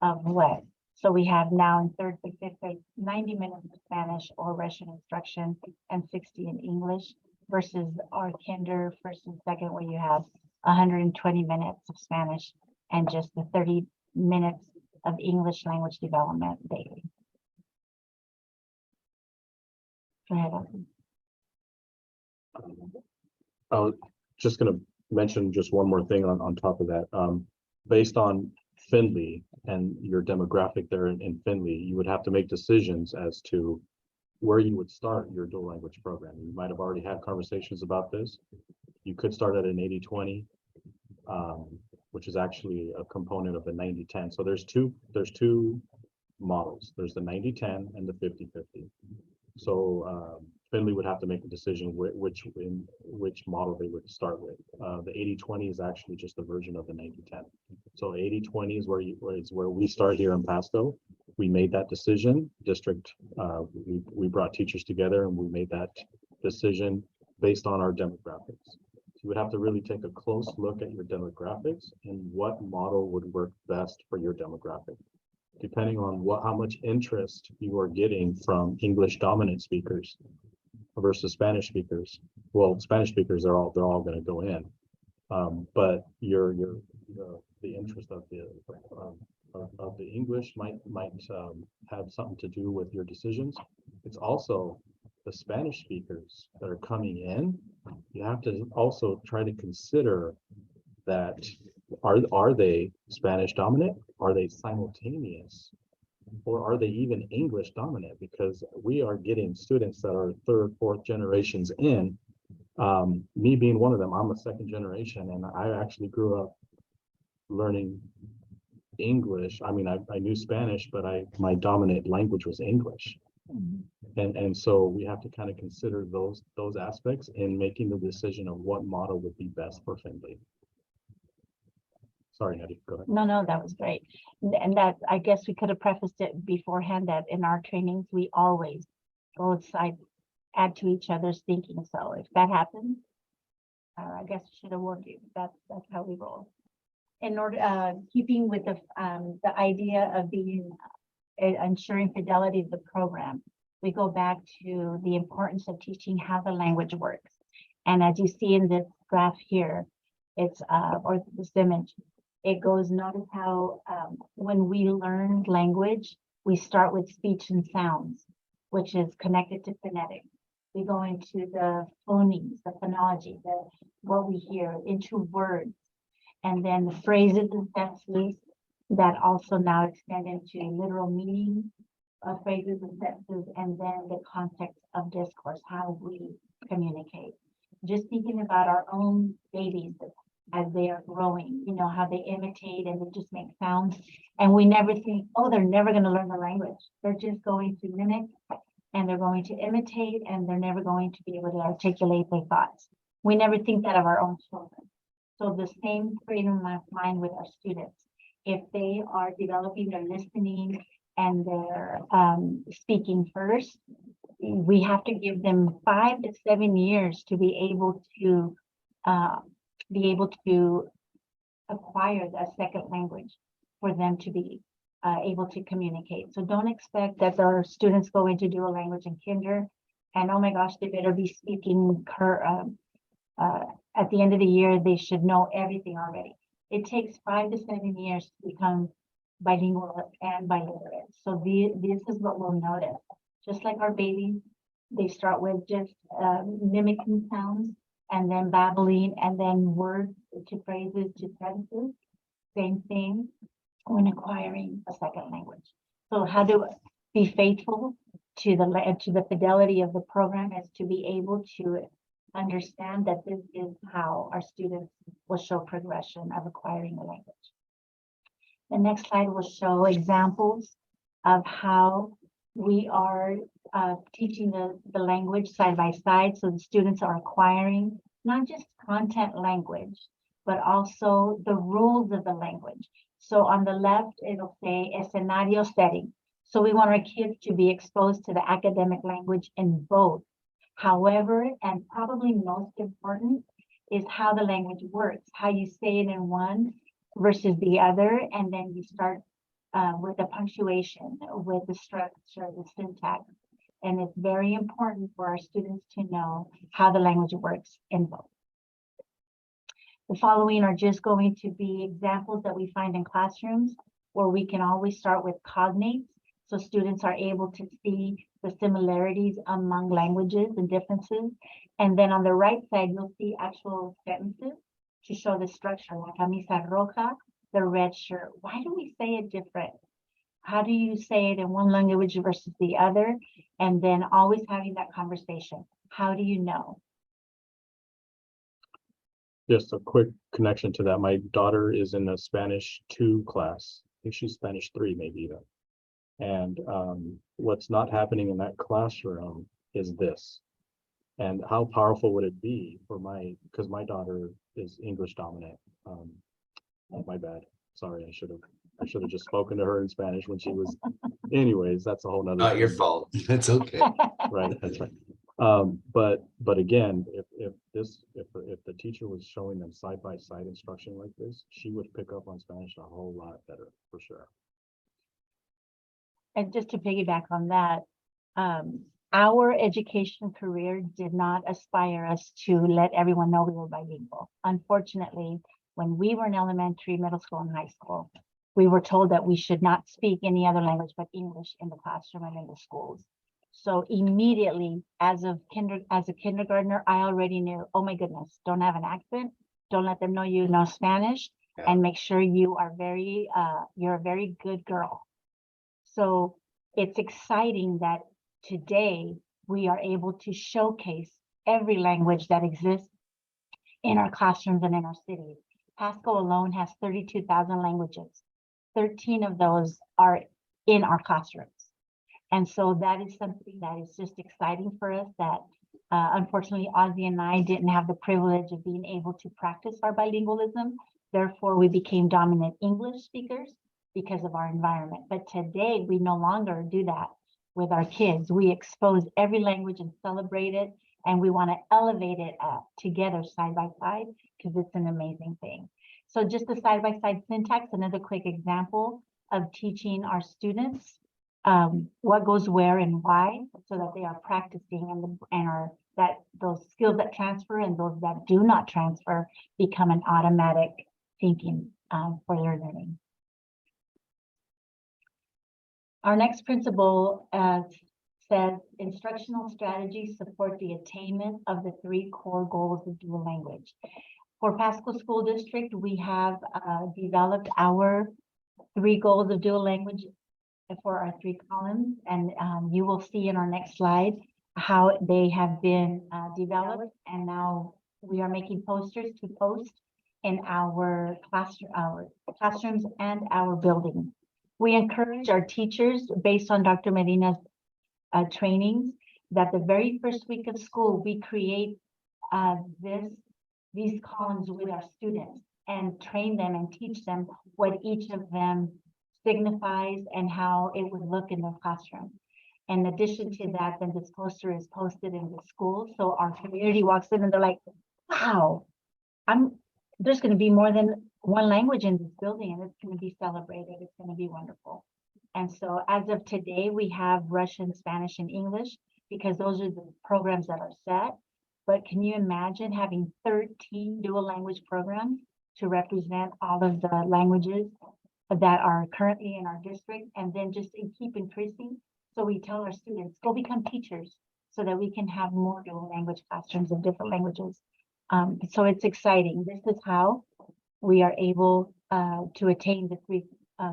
B: of what. So we have now in third through fifth grade, 90 minutes of Spanish or Russian instruction and 60 in English versus our kinder first and second, where you have 120 minutes of Spanish and just the 30 minutes of English language development daily. Go ahead, Austin.
G: I was just going to mention just one more thing on top of that. Based on Findlay and your demographic there in Findlay, you would have to make decisions as to where you would start your dual language program. You might have already had conversations about this. You could start at an 80-20, which is actually a component of the 90-10. So there's two models. There's the 90-10 and the 50-50. So Findlay would have to make a decision which model they would start with. The 80-20 is actually just a version of the 90-10. So 80-20 is where we start here in Pasco. We made that decision. District, we brought teachers together and we made that decision based on our demographics. So you would have to really take a close look at your demographics and what model would work best for your demographic, depending on how much interest you are getting from English dominant speakers versus Spanish speakers. Well, Spanish speakers they're all going to go in, but the interest of the English might have something to do with your decisions. It's also the Spanish speakers that are coming in. You have to also try to consider that are they Spanish dominant? Are they simultaneous? Or are they even English dominant? Because we are getting students that are third, fourth generations in. Me being one of them, I'm a second generation, and I actually grew up learning English. I mean, I knew Spanish, but my dominant language was English. And so we have to kind of consider those aspects in making the decision of what model would be best for Findlay. Sorry, Nettie, go ahead.
B: No, that was great. And that, I guess we could have prefaced it beforehand that in our trainings, we always both sides add to each other's thinking. So if that happens, I guess I should have warned you. That's how we roll. In order, keeping with the idea of being ensuring fidelity of the program, we go back to the importance of teaching how the language works. And as you see in this graph here, it's or this image, it goes, notice how when we learn language, we start with speech and sounds, which is connected to phonetics. We go into the phonemes, the phonology, what we hear, into words, and then the phrases and sentences that also now extend into literal meaning of phrases and sentences, and then the context of discourse, how we communicate. Just thinking about our own babies as they are growing, you know, how they imitate and they just make sounds. And we never think, oh, they're never going to learn the language. They're just going to mimic and they're going to imitate and they're never going to be able to articulate their thoughts. We never think that of our own children. So the same freedom of mind with our students. If they are developing their listening and they're speaking first, we have to give them 5 to 7 years to be able to acquire a second language for them to be able to communicate. So don't expect that our students go into dual language in kinder and oh my gosh, they better be speaking at the end of the year, they should know everything already. It takes 5 to 7 years to become bilingual and biliterate. So this is what we'll notice. Just like our babies, they start with just mimicking sounds and then babbling and then words to phrases to sentences. Same thing when acquiring a second language. So how to be faithful to the fidelity of the program is to be able to understand that this is how our students will show progression of acquiring a language. The next slide will show examples of how we are teaching the language side by side. So the students are acquiring not just content language, but also the rules of the language. So on the left, it'll say escenario setting. So we want our kids to be exposed to the academic language in both. However, and probably most important, is how the language works, how you say it in one versus the other, and then you start with the punctuation, with the structure, the syntax. And it's very important for our students to know how the language works in both. The following are just going to be examples that we find in classrooms where we can always start with cognates. So students are able to see the similarities among languages and differences. And then on the right side, you'll see actual sentences to show the structure, la camisa roja, the red shirt. Why do we say it different? How do you say it in one language versus the other? And then always having that conversation. How do you know?
G: Just a quick connection to that. My daughter is in a Spanish 2 class. I think she's Spanish 3, maybe even. And what's not happening in that classroom is this. And how powerful would it be for because my daughter is English dominant. Oh, my bad. Sorry, I should have just spoken to her in Spanish when she was. Anyways, that's a whole nother.
A: Not your
G: thing.
A: fault. It's okay.
G: Right, that's right. But again, if the teacher was showing them side by side instruction like this, she would pick up on Spanish a whole lot better for sure.
B: And just to piggyback on that, our education career did not aspire us to let everyone know we were bilingual. Unfortunately, when we were in elementary, middle school, and high school, we were told that we should not speak any other language but English in the classroom and in the schools. So immediately, as a kindergartner, I already knew, oh my goodness, don't have an accent, don't let them know you know Spanish, and make sure you are you're a very good girl. So it's exciting that today we are able to showcase every language that exists in our classrooms and in our cities. Pasco alone has 32,000 languages. 13 of those are in our classrooms. And so that is something that is just exciting for us that unfortunately Ozzy and I didn't have the privilege of being able to practice our bilingualism. Therefore, we became dominant English speakers because of our environment. But today we no longer do that with our kids. We expose every language and celebrate it. And we want to elevate it together side by side because it's an amazing thing. So just the side by side syntax, another quick example of teaching our students what goes where and why, so that they are practicing and those skills that transfer and those that do not transfer become an automatic thinking for their learning. Our next principle says instructional strategies support the attainment of the 3 core goals of dual language. For Pasco School District, we have developed our 3 goals of dual language for our 3 columns, and you will see in our next slide how they have been developed, and now we are making posters to post in our classrooms and our buildings. We encourage our teachers, based on Dr. Medina's trainings, that the very first week of school, we create these columns with our students and train them and teach them what each of them signifies and how it would look in the classroom. In addition to that, then this poster is posted in the school. So our community walks in and they're like, wow, there's going to be more than one language in this building and it's going to be celebrated. It's going to be wonderful. And so as of today, we have Russian, Spanish, and English because those are the programs that are set. But can you imagine having 13 dual language programs to represent all of the languages that are currently in our district and then just keep increasing? So we tell our students, go become teachers so that we can have more dual language classrooms of different languages. So it's exciting. This is how we are able to attain the 3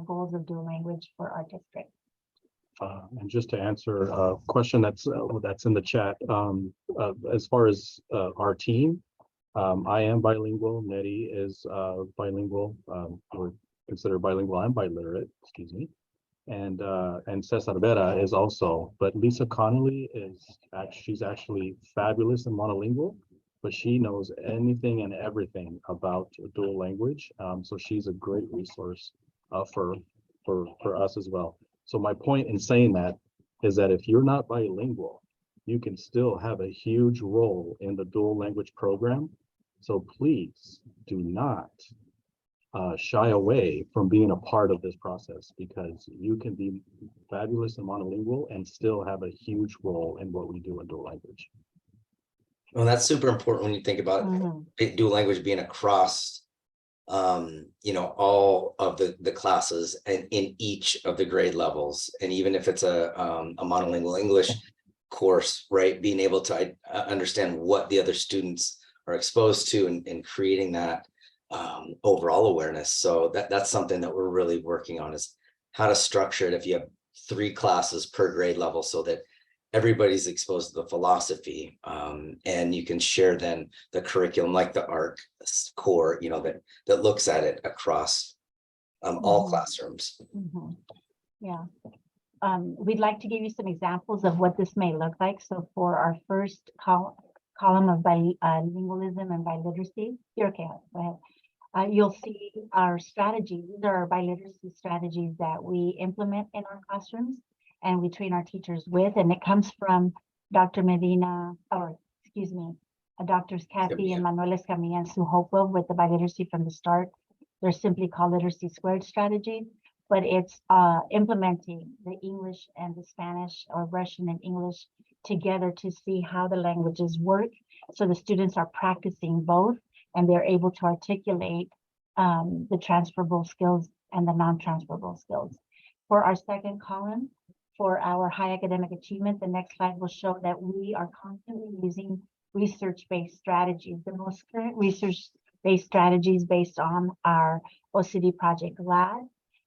B: goals of dual language for our district.
G: And just to answer a question that's in the chat, as far as our team, I am bilingual. Nettie is bilingual. We're considered bilingual and biliterate, excuse me. And Cesar Vera is also, but Lisa Connolly she's actually fabulous and monolingual, but she knows anything and everything about dual language. So she's a great resource for us as well. So my point in saying that is that if you're not bilingual, you can still have a huge role in the dual language program. So please do not shy away from being a part of this process because you can be fabulous and monolingual and still have a huge role in what we do in dual language.
A: Well, that's super important when you think about dual language being across all of the classes and in each of the grade levels. And even if it's a monolingual English course, right, being able to understand what the other students are exposed to and creating that overall awareness. So that's something that we're really working on, is how to structure it if you have 3 classes per grade level so that everybody's exposed to the philosophy, and you can share then the curriculum like the ARC core, that looks at it across all classrooms.
B: Yeah. We'd like to give you some examples of what this may look like. So for our first column of bilingualism and biliteracy, you're okay, go ahead. You'll see our strategies. These are our biliteracy strategies that we implement in our classrooms and we train our teachers with, and it comes from Dr. Medina, Doctors Kathy and Manuel Escamilla and Sue Hopewell with the biliteracy from the start. They're simply called literacy squared strategies, but it's implementing the English and the Spanish or Russian and English together to see how the languages work. So the students are practicing both and they're able to articulate the transferable skills and the non-transferable skills. For our second column, for our high academic achievement, the next slide will show that we are constantly using research-based strategies. The most current research-based strategies based on our OCD Project GLAD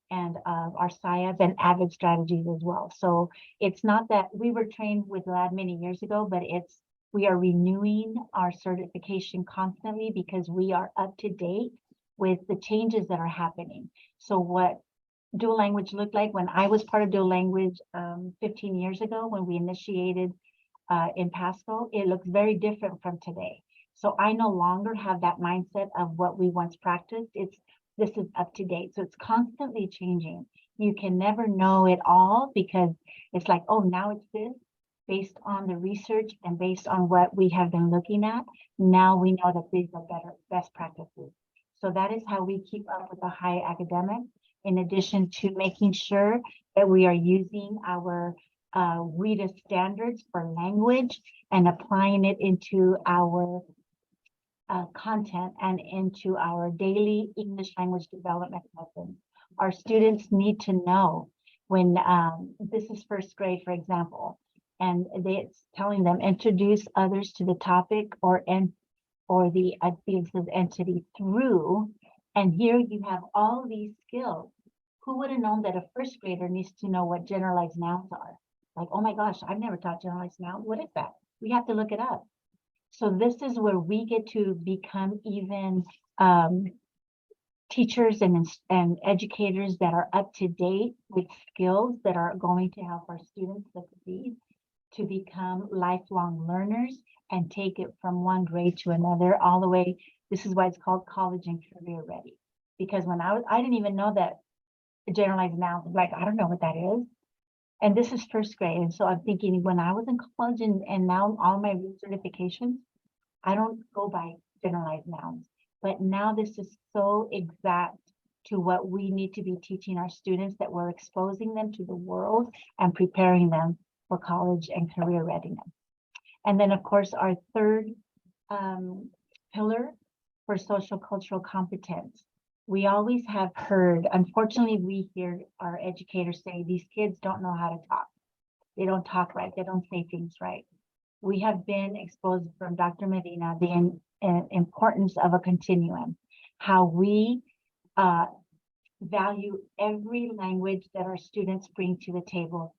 B: and our SciAP and AVID strategies as well. So it's not that we were trained with GLAD many years ago, but we are renewing our certification constantly because we are up to date with the changes that are happening. So what dual language looked like when I was part of dual language 15 years ago when we initiated in Pasco, it looks very different from today. So I no longer have that mindset of what we once practiced. This is up to date. So it's constantly changing. You can never know it all because it's like, oh, now it's this. Based on the research and based on what we have been looking at, now we know that these are best practices. So that is how we keep up with the high academic, in addition to making sure that we are using our WIDA standards for language and applying it into our content and into our daily English language development lessons. Our students need to know when this is first grade, for example, and it's telling them introduce others to the topic or the ideas of entity through, and here you have all these skills. Who would have known that a first grader needs to know what generalized nouns are? Like, oh my gosh, I've never taught generalized noun. What is that? We have to look it up. So this is where we get to become even teachers and educators that are up to date with skills that are going to help our students succeed, to become lifelong learners and take it from one grade to another all the way. This is why it's called college and career ready. Because when I didn't even know that generalized nouns, like, I don't know what that is. And this is first grade. And so I'm thinking, when I was in college and now all my certifications, I don't go by generalized nouns. But now this is so exact to what we need to be teaching our students, that we're exposing them to the world and preparing them for college and career readiness. And then, of course, our third pillar for social cultural competence. We always have heard, unfortunately, we hear our educators say these kids don't know how to talk. They don't talk right. They don't say things right. We have been exposed from Dr. Medina the importance of a continuum, how we value every language that our students bring to the table,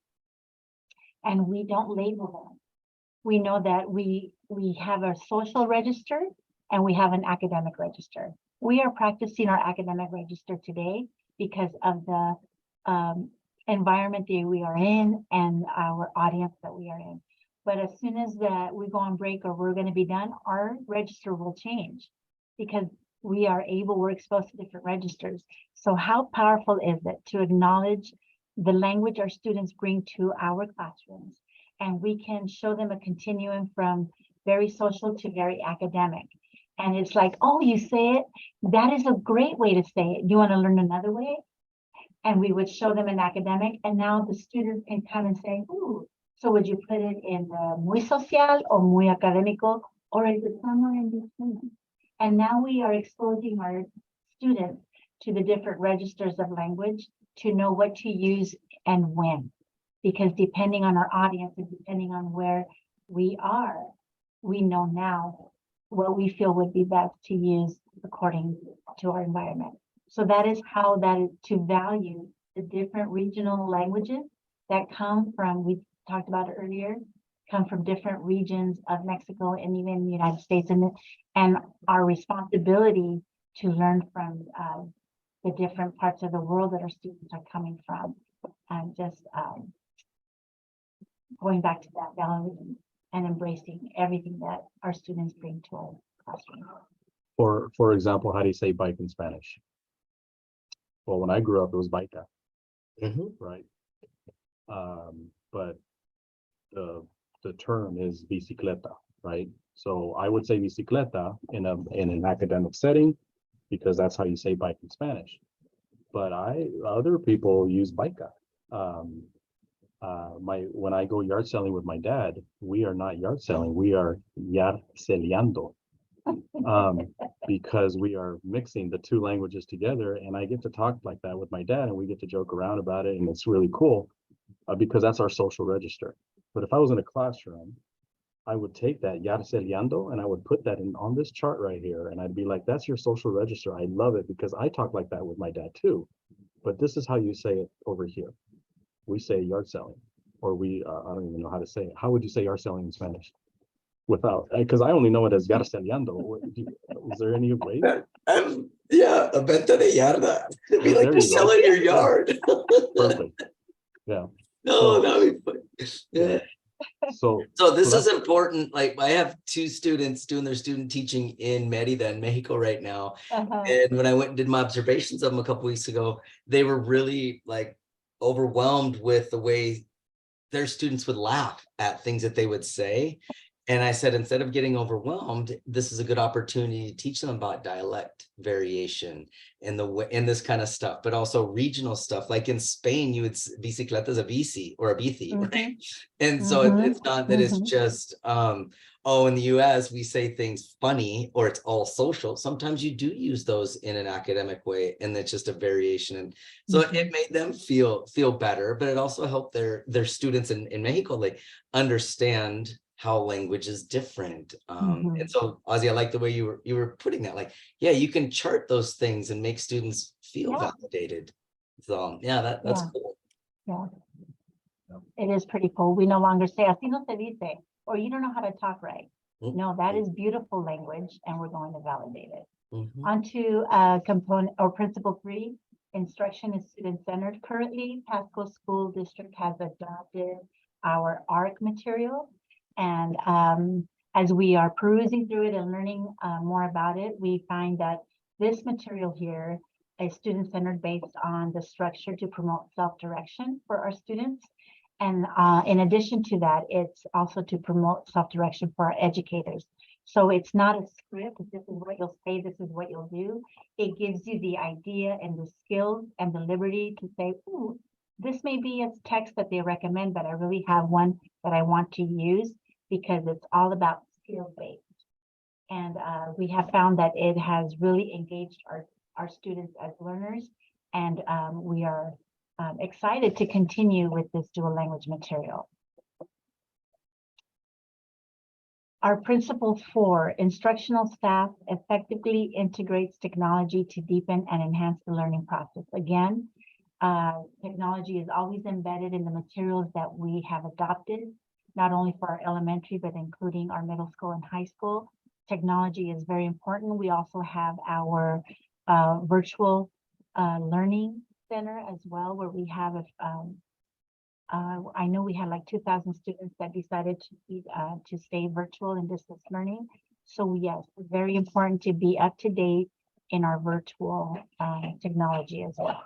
B: and we don't label them. We know that we have a social register and we have an academic register. We are practicing our academic register today because of the environment that we are in and our audience that we are in. But as soon as we go on break or we're going to be done, our register will change because we're exposed to different registers. So how powerful is it to acknowledge the language our students bring to our classrooms? And we can show them a continuum from very social to very academic. And it's like, oh, you say it, that is a great way to say it. You want to learn another way? And we would show them an academic, and now the student can come and say, ooh, so would you put it in muy social or muy académico, or is it somewhere in between? And now we are exposing our students to the different registers of language to know what to use and when. Because depending on our audience and depending on where we are, we know now what we feel would be best to use according to our environment. So that is how that is to value the different regional languages that come from, we talked about it earlier, come from different regions of Mexico and even the United States, and our responsibility to learn from the different parts of the world that our students are coming from, and just going back to that valuing and embracing everything that our students bring to our classroom.
G: For example, how do you say bike in Spanish? Well, when I grew up, it was bica, right? But the term is bicicleta, right? So I would say bicicleta in an academic setting because that's how you say bike in Spanish. But other people use bica. When I go yard selling with my dad, we are not yard selling, we are yarceleando. Because we are mixing the two languages together, and I get to talk like that with my dad, and we get to joke around about it, and it's really cool because that's our social register. But if I was in a classroom, I would take that yarceleando and I would put that on this chart right here, and I'd be like, that's your social register. I love it because I talk like that with my dad too. But this is how you say it over here. We say yard selling, or I don't even know how to say it. How would you say yard selling in Spanish? Without, because I only know it as yarceleando. Is there any way?
A: Yeah, a venta de yarda. It'd be like
G: There
A: you're
G: you go.
A: selling your yard.
G: Perfect. Yeah.
A: No, that'd be fun. Yeah.
G: So
A: This
G: so
A: is important. Like, I have 2 students doing their student teaching in Mérida in Mexico right now. And when I went and did my observations of them a couple weeks ago, they were really like overwhelmed with the way their students would laugh at things that they would say. And I said, instead of getting overwhelmed, this is a good opportunity to teach them about dialect variation and this kind of stuff, but also regional stuff. Like in Spain, you would bicicleta is a bici or a bici, right? And so it's not that it's just, oh, in the US, we say things funny or it's all social. Sometimes you do use those in an academic way, and it's just a variation. And so it made them feel better, but it also helped their students in Mexico, like, understand how language is different. And so, Ozzy, I like the way you were putting that. Like, yeah, you can chart those things and make students feel validated. So yeah, that's cool.
B: Yeah. It is pretty cool. We no longer say así no se dice, or you don't know how to talk right. No, that is beautiful language, and we're going to validate it. On to component or principle 3, instruction is student-centered. Currently, Pasco School District has adopted our ARC material. And as we are perusing through it and learning more about it, we find that this material here is student-centered based on the structure to promote self-direction for our students. And in addition to that, it's also to promote self-direction for our educators. So it's not a script, this is what you'll say, this is what you'll do. It gives you the idea and the skills and the liberty to say, ooh, this may be a text that they recommend, but I really have one that I want to use because it's all about skill-based. And we have found that it has really engaged our students as learners. And we are excited to continue with this dual language material. Our principle 4, instructional staff effectively integrates technology to deepen and enhance the learning process. Again, technology is always embedded in the materials that we have adopted, not only for our elementary, but including our middle school and high school. Technology is very important. We also have our virtual learning center as well, where we have I know we had like 2,000 students that decided to stay virtual and distance learning. So yes, very important to be up to date in our virtual technology as well.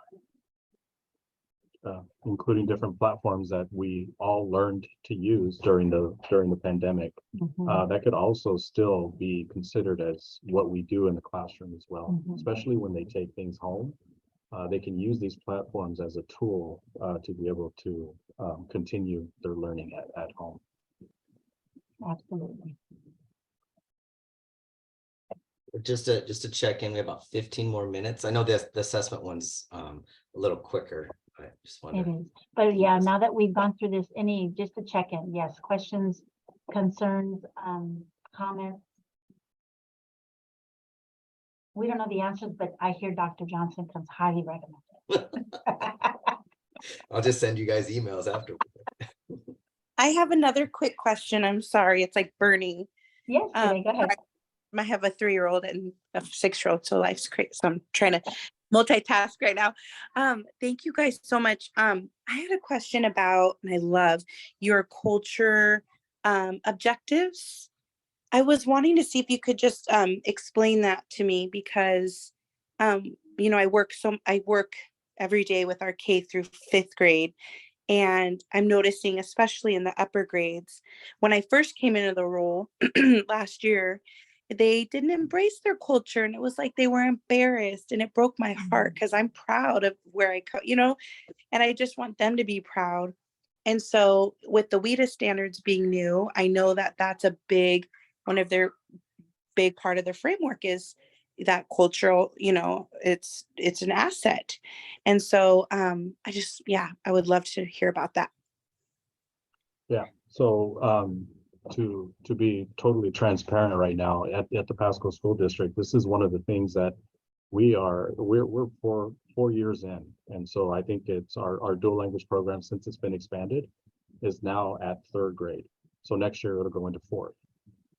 G: Including different platforms that we all learned to use during the pandemic.
B: Mhm.
G: That could also still be considered as what we do in the classroom as well,
B: Mhm.
G: especially when they take things home. They can use these platforms as a tool to be able to continue their learning at home.
B: Absolutely.
A: Just to check in, we have about 15 more minutes. I know the assessment one's a little quicker. I just
B: It
A: wonder.
B: is. But yeah, now that we've gone through this, just to check in, yes, questions, concerns, comments. We don't know the answers, but I hear Dr. Johnson comes highly recommended.
A: I'll just send you guys emails after.
I: I have another quick question. I'm sorry, it's like burning.
B: Yes, Renee, go ahead.
I: I have a 3-year-old and a 6-year-old, so life's crazy. So I'm trying to multitask right now. Thank you guys so much. I had a question about, and I love your culture objectives. I was wanting to see if you could just explain that to me because, you know, I work every day with our K through 5th grade. And I'm noticing, especially in the upper grades, when I first came into the role last year, they didn't embrace their culture. And it was like they were embarrassed. And it broke my heart because I'm proud of where I come, you know, and I just want them to be proud. And so with the WIDA standards being new, I know that that's a one of their big part of their framework is that cultural, you know, it's an asset. And so I would love to hear about that.
G: Yeah, so to be totally transparent right now at the Pasco School District, this is one of the things that we're 4 years in. And so I think it's our dual language program, since it's been expanded, is now at 3rd grade. So next year it'll go into 4th.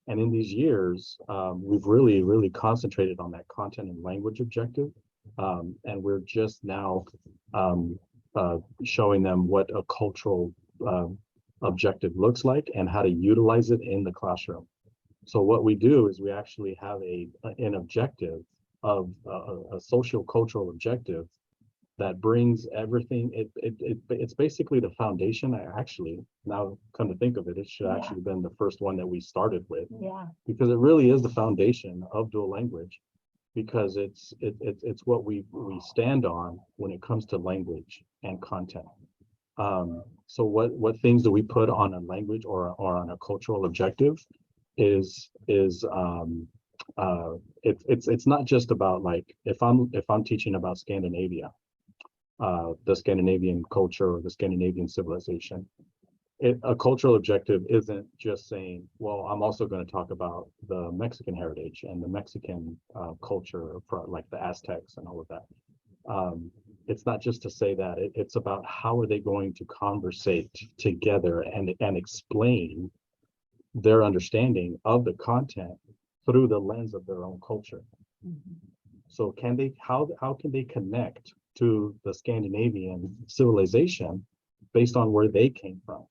G: And in these years, we've really concentrated on that content and language objective. And we're just now showing them what a cultural objective looks like and how to utilize it in the classroom. So what we do is we actually have an objective of a social cultural objective that brings everything. It's basically the foundation. Actually, now come to think of it, it should actually have been the first one that we started with, because it really is the foundation of dual language, because it's what we stand on when it comes to language and content. So what things do we put on a language or on a cultural objective is it's not just about, like, if I'm teaching about Scandinavia, the Scandinavian culture or the Scandinavian civilization, a cultural objective isn't just saying, well, I'm also going to talk about the Mexican heritage and the Mexican culture, like the Aztecs and all of that. It's not just to say that. It's about how are they going to conversate together and explain their understanding of the content through the lens of their own culture. So how can they connect to the Scandinavian civilization based on where they came from?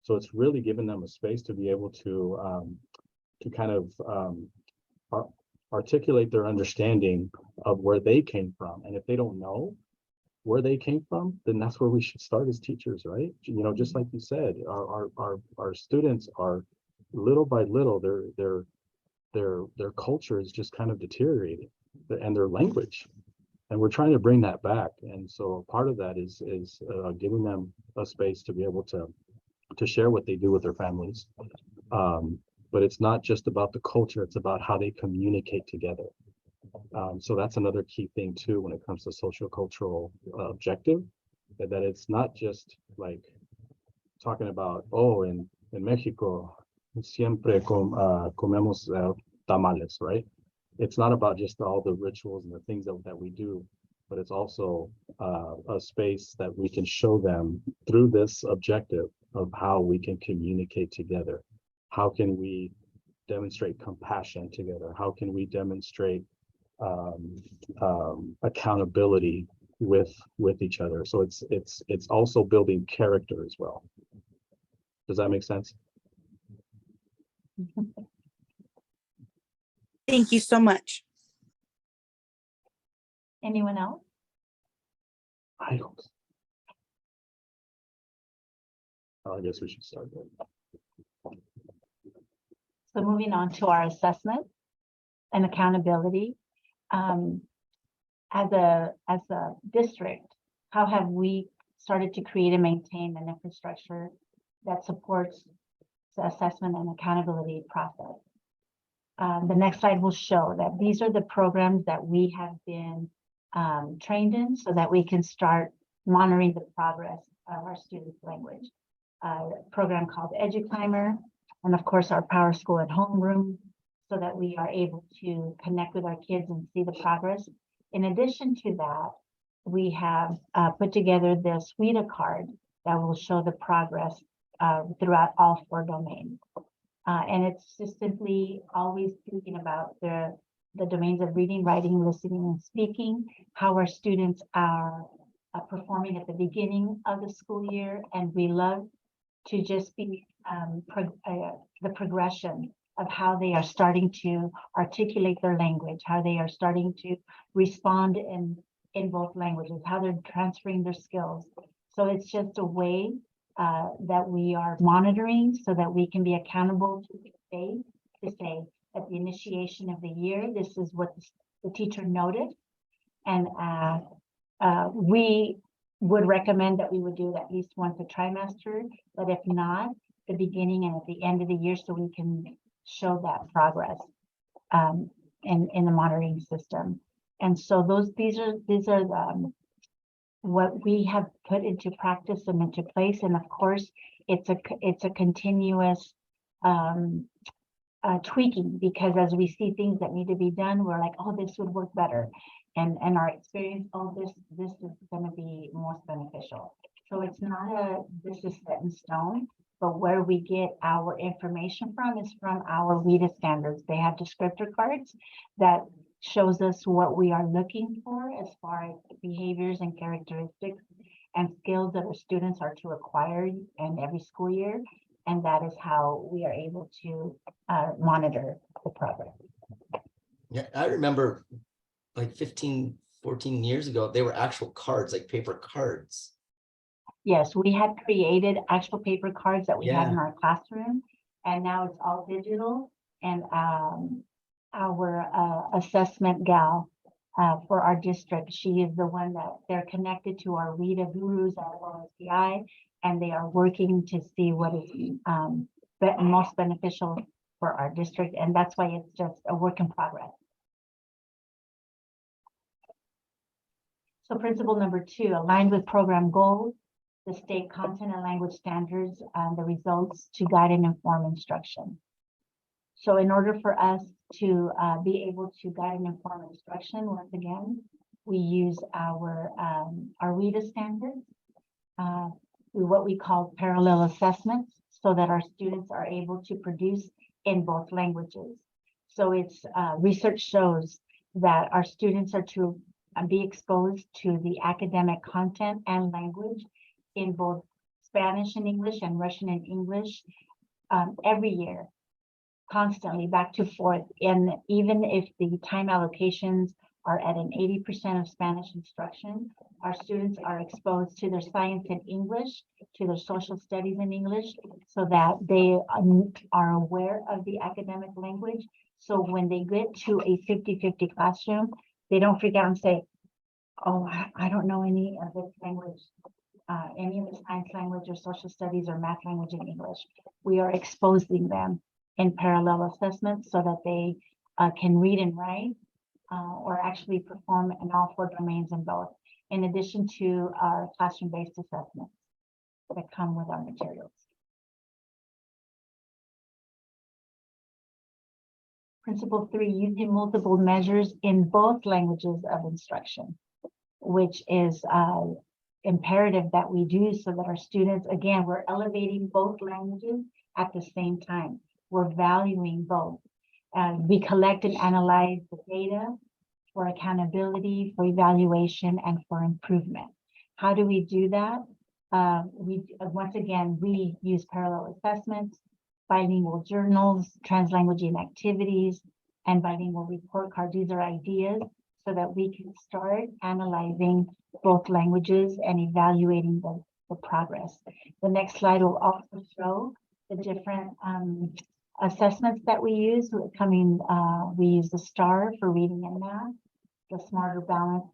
G: So it's really giving them a space to be able to kind of articulate their understanding of where they came from. And if they don't know where they came from, then that's where we should start as teachers, right? You know, just like you said, our students are little by little, their culture is just kind of deteriorating, and their language. And we're trying to bring that back. And so part of that is giving them a space to be able to share what they do with their families. But it's not just about the culture, it's about how they communicate together. So that's another key thing too, when it comes to social cultural objective, that it's not just like talking about, oh, in Mexico, siempre comemos tamales, right? It's not about just all the rituals and the things that we do, but it's also a space that we can show them through this objective of how we can communicate together. How can we demonstrate compassion together? How can we demonstrate accountability with each other? So it's also building character as well. Does that make sense?
I: Thank you so much.
B: Anyone else?
G: I don't. I guess we should start there.
B: So moving on to our assessment and accountability. As a district, how have we started to create and maintain an infrastructure that supports the assessment and accountability process? The next slide will show that these are the programs that we have been trained in so that we can start monitoring the progress of our students' language. A program called EduClimber, and of course our Power School at Homeroom, so that we are able to connect with our kids and see the progress. In addition to that, we have put together the SWITA card that will show the progress throughout all 4 domains. And it's just simply always thinking about the domains of reading, writing, listening, and speaking, how our students are performing at the beginning of the school year. And we love to just be the progression of how they are starting to articulate their language, how they are starting to respond in both languages, how they're transferring their skills. So it's just a way that we are monitoring so that we can be accountable to say at the initiation of the year, this is what the teacher noted. And we would recommend that we would do it at least once a trimester, but if not, the beginning and at the end of the year, so we can show that progress in the monitoring system. And so these are what we have put into practice and into place. And of course, it's a continuous tweaking, because as we see things that need to be done, we're like, oh, this would work better. And our experience, oh, this is going to be most beneficial. So it's not this is set in stone, but where we get our information from is from our WIDA standards. They have descriptor cards that shows us what we are looking for as far as behaviors and characteristics and skills that our students are to acquire in every school year. And that is how we are able to monitor the progress.
A: Yeah, I remember like 15, 14 years ago, they were actual cards, like paper cards.
B: Yes, we had created actual paper cards that we had in our classroom, and now it's all digital. And our assessment gal for our district, she is the one that they're connected to our WIDA gurus at OSCI, and they are working to see what is most beneficial for our district. And that's why it's just a work in progress. So principle number 2, aligned with program goals, the state content and language standards, and the results to guide and inform instruction. So in order for us to be able to guide and inform instruction, once again, we use our WIDA standards, what we call parallel assessments, so that our students are able to produce in both languages. So it's research shows that our students are to be exposed to the academic content and language in both Spanish and English and Russian and English every year. constantly back to forth. And even if the time allocations are at an 80% of Spanish instruction, our students are exposed to their science in English, to their social studies in English, so that they are aware of the academic language. So when they get to a 50-50 classroom, they don't freak out and say, oh, I don't know any of this language, any of the science language or social studies or math language in English. We are exposing them in parallel assessments so that they can read and write or actually perform in all 4 domains in both, in addition to our classroom-based assessments that come with our materials. Principle 3, using multiple measures in both languages of instruction, which is imperative that we do so that our students, again, we're elevating both languages at the same time. We're valuing both. We collect and analyze the data for accountability, for evaluation, and for improvement. How do we do that? Once again, we use parallel assessments, bilingual journals, translanguaging activities, and bilingual report cards. These are ideas so that we can start analyzing both languages and evaluating the progress. The next slide will also show the different assessments that we use. We use the STAR for reading and math, the Smarter Balance,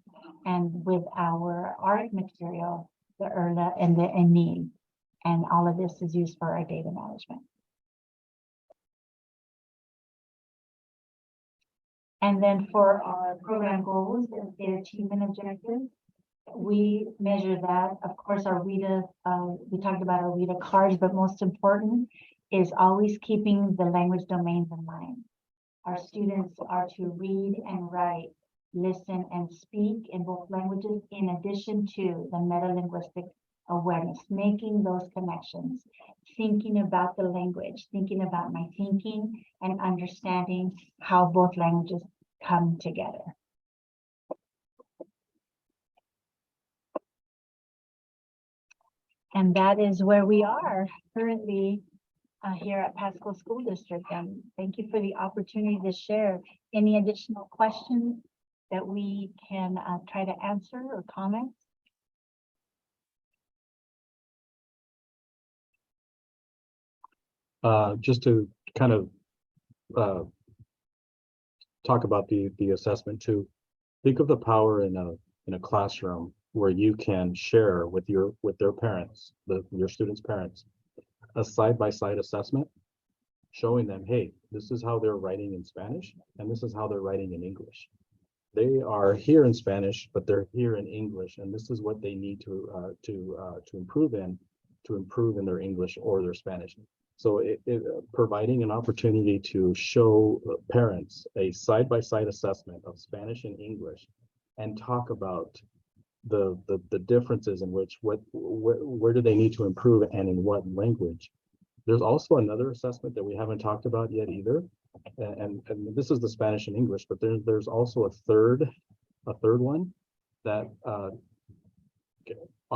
B: and with our art material, the ERLA and the ENIL. And all of this is used for our data management. And then for our program goals and state achievement objectives, we measure that. Of course, our WIDA, we talked about our WIDA cards, but most important is always keeping the language domains in mind. Our students are to read and write, listen and speak in both languages, in addition to the meta-linguistic awareness, making those connections, thinking about the language, thinking about my thinking, and understanding how both languages come together. And that is where we are currently here at Pasco School District. And thank you for the opportunity to share any additional questions that we can try to answer or comment.
G: Just to kind of talk about the assessment too. Think of the power in a classroom where you can share with their parents, your students' parents, a side-by-side assessment showing them, hey, this is how they're writing in Spanish and this is how they're writing in English. They are here in Spanish, but they're here in English, and this is what they need to improve in their English or their Spanish. So providing an opportunity to show parents a side-by-side assessment of Spanish and English and talk about the differences in which where do they need to improve and in what language. There's also another assessment that we haven't talked about yet either. And this is the Spanish and English, but there's also a third one that are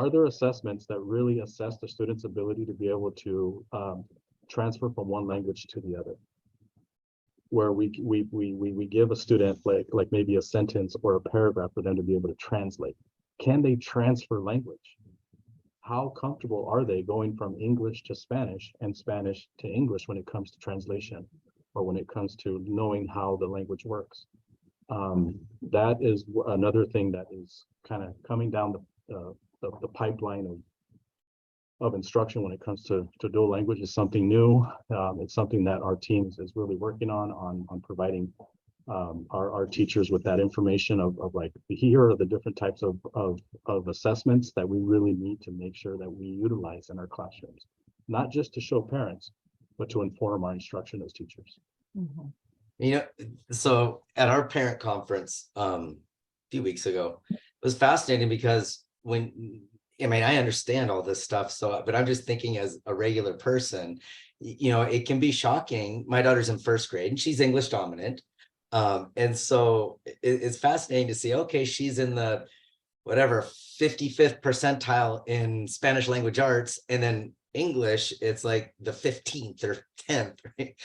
G: there assessments that really assess the student's ability to be able to transfer from one language to the other, where we give a student like maybe a sentence or a paragraph for them to be able to translate. Can they transfer language? How comfortable are they going from English to Spanish and Spanish to English when it comes to translation, or when it comes to knowing how the language works? That is another thing that is kind of coming down the pipeline of instruction when it comes to dual language. Is something new. It's something that our team is really working on providing our teachers with that information of like, here are the different types of assessments that we really need to make sure that we utilize in our classrooms, not just to show parents, but to inform our instruction as teachers.
B: Mm-hmm.
A: You know, so at our parent conference a few weeks ago, it was fascinating because I understand all this stuff, but I'm just thinking as a regular person, it can be shocking. My daughter's in first grade and she's English dominant. And so it's fascinating to see, okay, she's in the 55th percentile in Spanish language arts, and then English, it's like the 15th or 10th, right?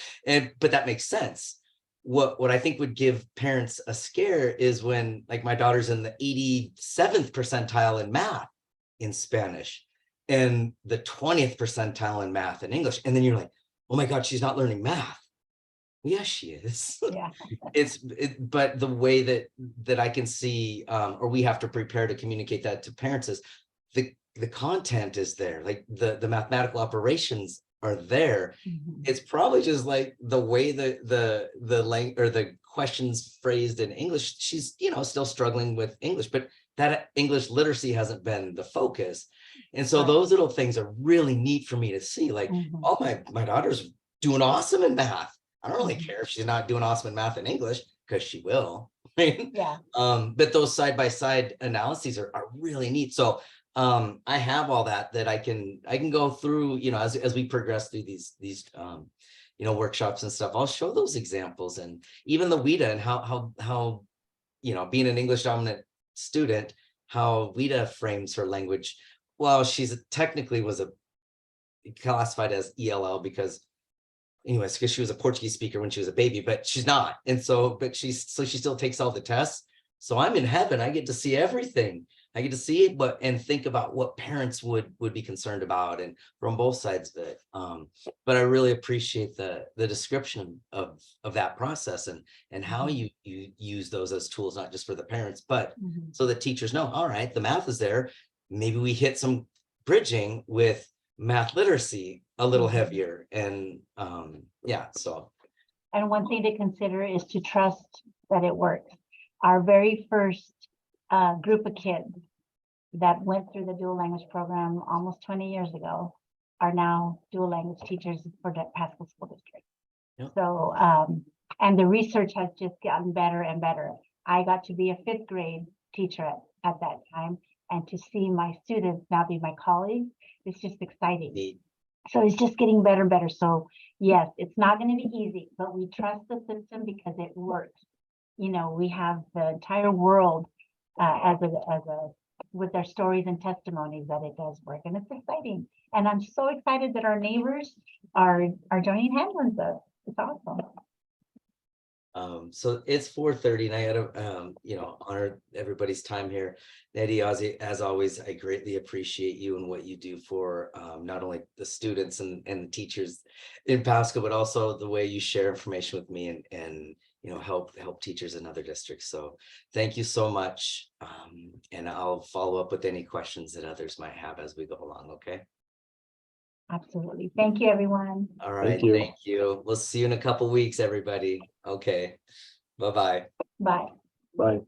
A: But that makes sense. What I think would give parents a scare is when, like, my daughter's in the 87th percentile in math in Spanish and the 20th percentile in math and English. And then you're like, oh my God, she's not learning math. Yes, she is.
B: Yeah.
A: But the way that I can see, or we have to prepare to communicate that to parents is the content is there, like the mathematical operations are there.
B: Mhm.
A: It's probably just like the way the language or the questions phrased in English, she's, still struggling with English, but that English literacy hasn't been the focus. And so
B: Right.
A: those little things are really neat for me to see, like,
B: Mhm.
A: oh, my daughter's doing awesome in math. I don't really
B: Mhm.
A: care if she's not doing awesome in math and English, because she will. Right?
B: Yeah.
A: But those side-by-side analyses are really neat. So I have all that I can go through, as we progress through these workshops and stuff. I'll show those examples, and even the WIDA and how being an English dominant student, how WIDA frames her language. Well, she's technically was classified as ELL because anyways, because she was a Portuguese speaker when she was a baby, but she's not. And so, she still takes all the tests. So I'm in heaven. I get to see everything. I get to see it, and think about what parents would be concerned about, and from both sides of it. But I really appreciate the description of that process and how you use those as tools, not just for the parents, but
B: Mhm.
A: so that teachers know, all right, the math is there. Maybe we hit some bridging with math literacy a little
B: Mhm.
A: heavier. And so
B: And one thing to consider is to trust that it works. Our very first group of kids that went through the dual language program almost 20 years ago are now dual language teachers for the Pasco School District.
A: Yep.
B: So, and the research has just gotten better and better. I got to be a 5th grade teacher at that time, and to see my students now be my colleagues, it's just exciting.
A: neat.
B: So it's just getting better and better. So yes, it's not going to be easy, but we trust the system because it works. We have the entire world with their stories and testimonies that it does work, and it's exciting. And I'm so excited that our neighbors are joining hands with us. It's awesome.
A: So it's 4:30, and I gotta honor everybody's time here. Nettie, as always, I greatly appreciate you and what you do for not only the students and the teachers in Pasco, but also the way you share information with me and help teachers in other districts. So thank you so much. And I'll follow up with any questions that others might have as we go along. Okay.
B: Absolutely. Thank you, everyone.
A: All right.
G: you.
A: Thank you. We'll see you in a couple weeks, everybody. Okay. Bye-bye.
B: Bye.
G: Bye.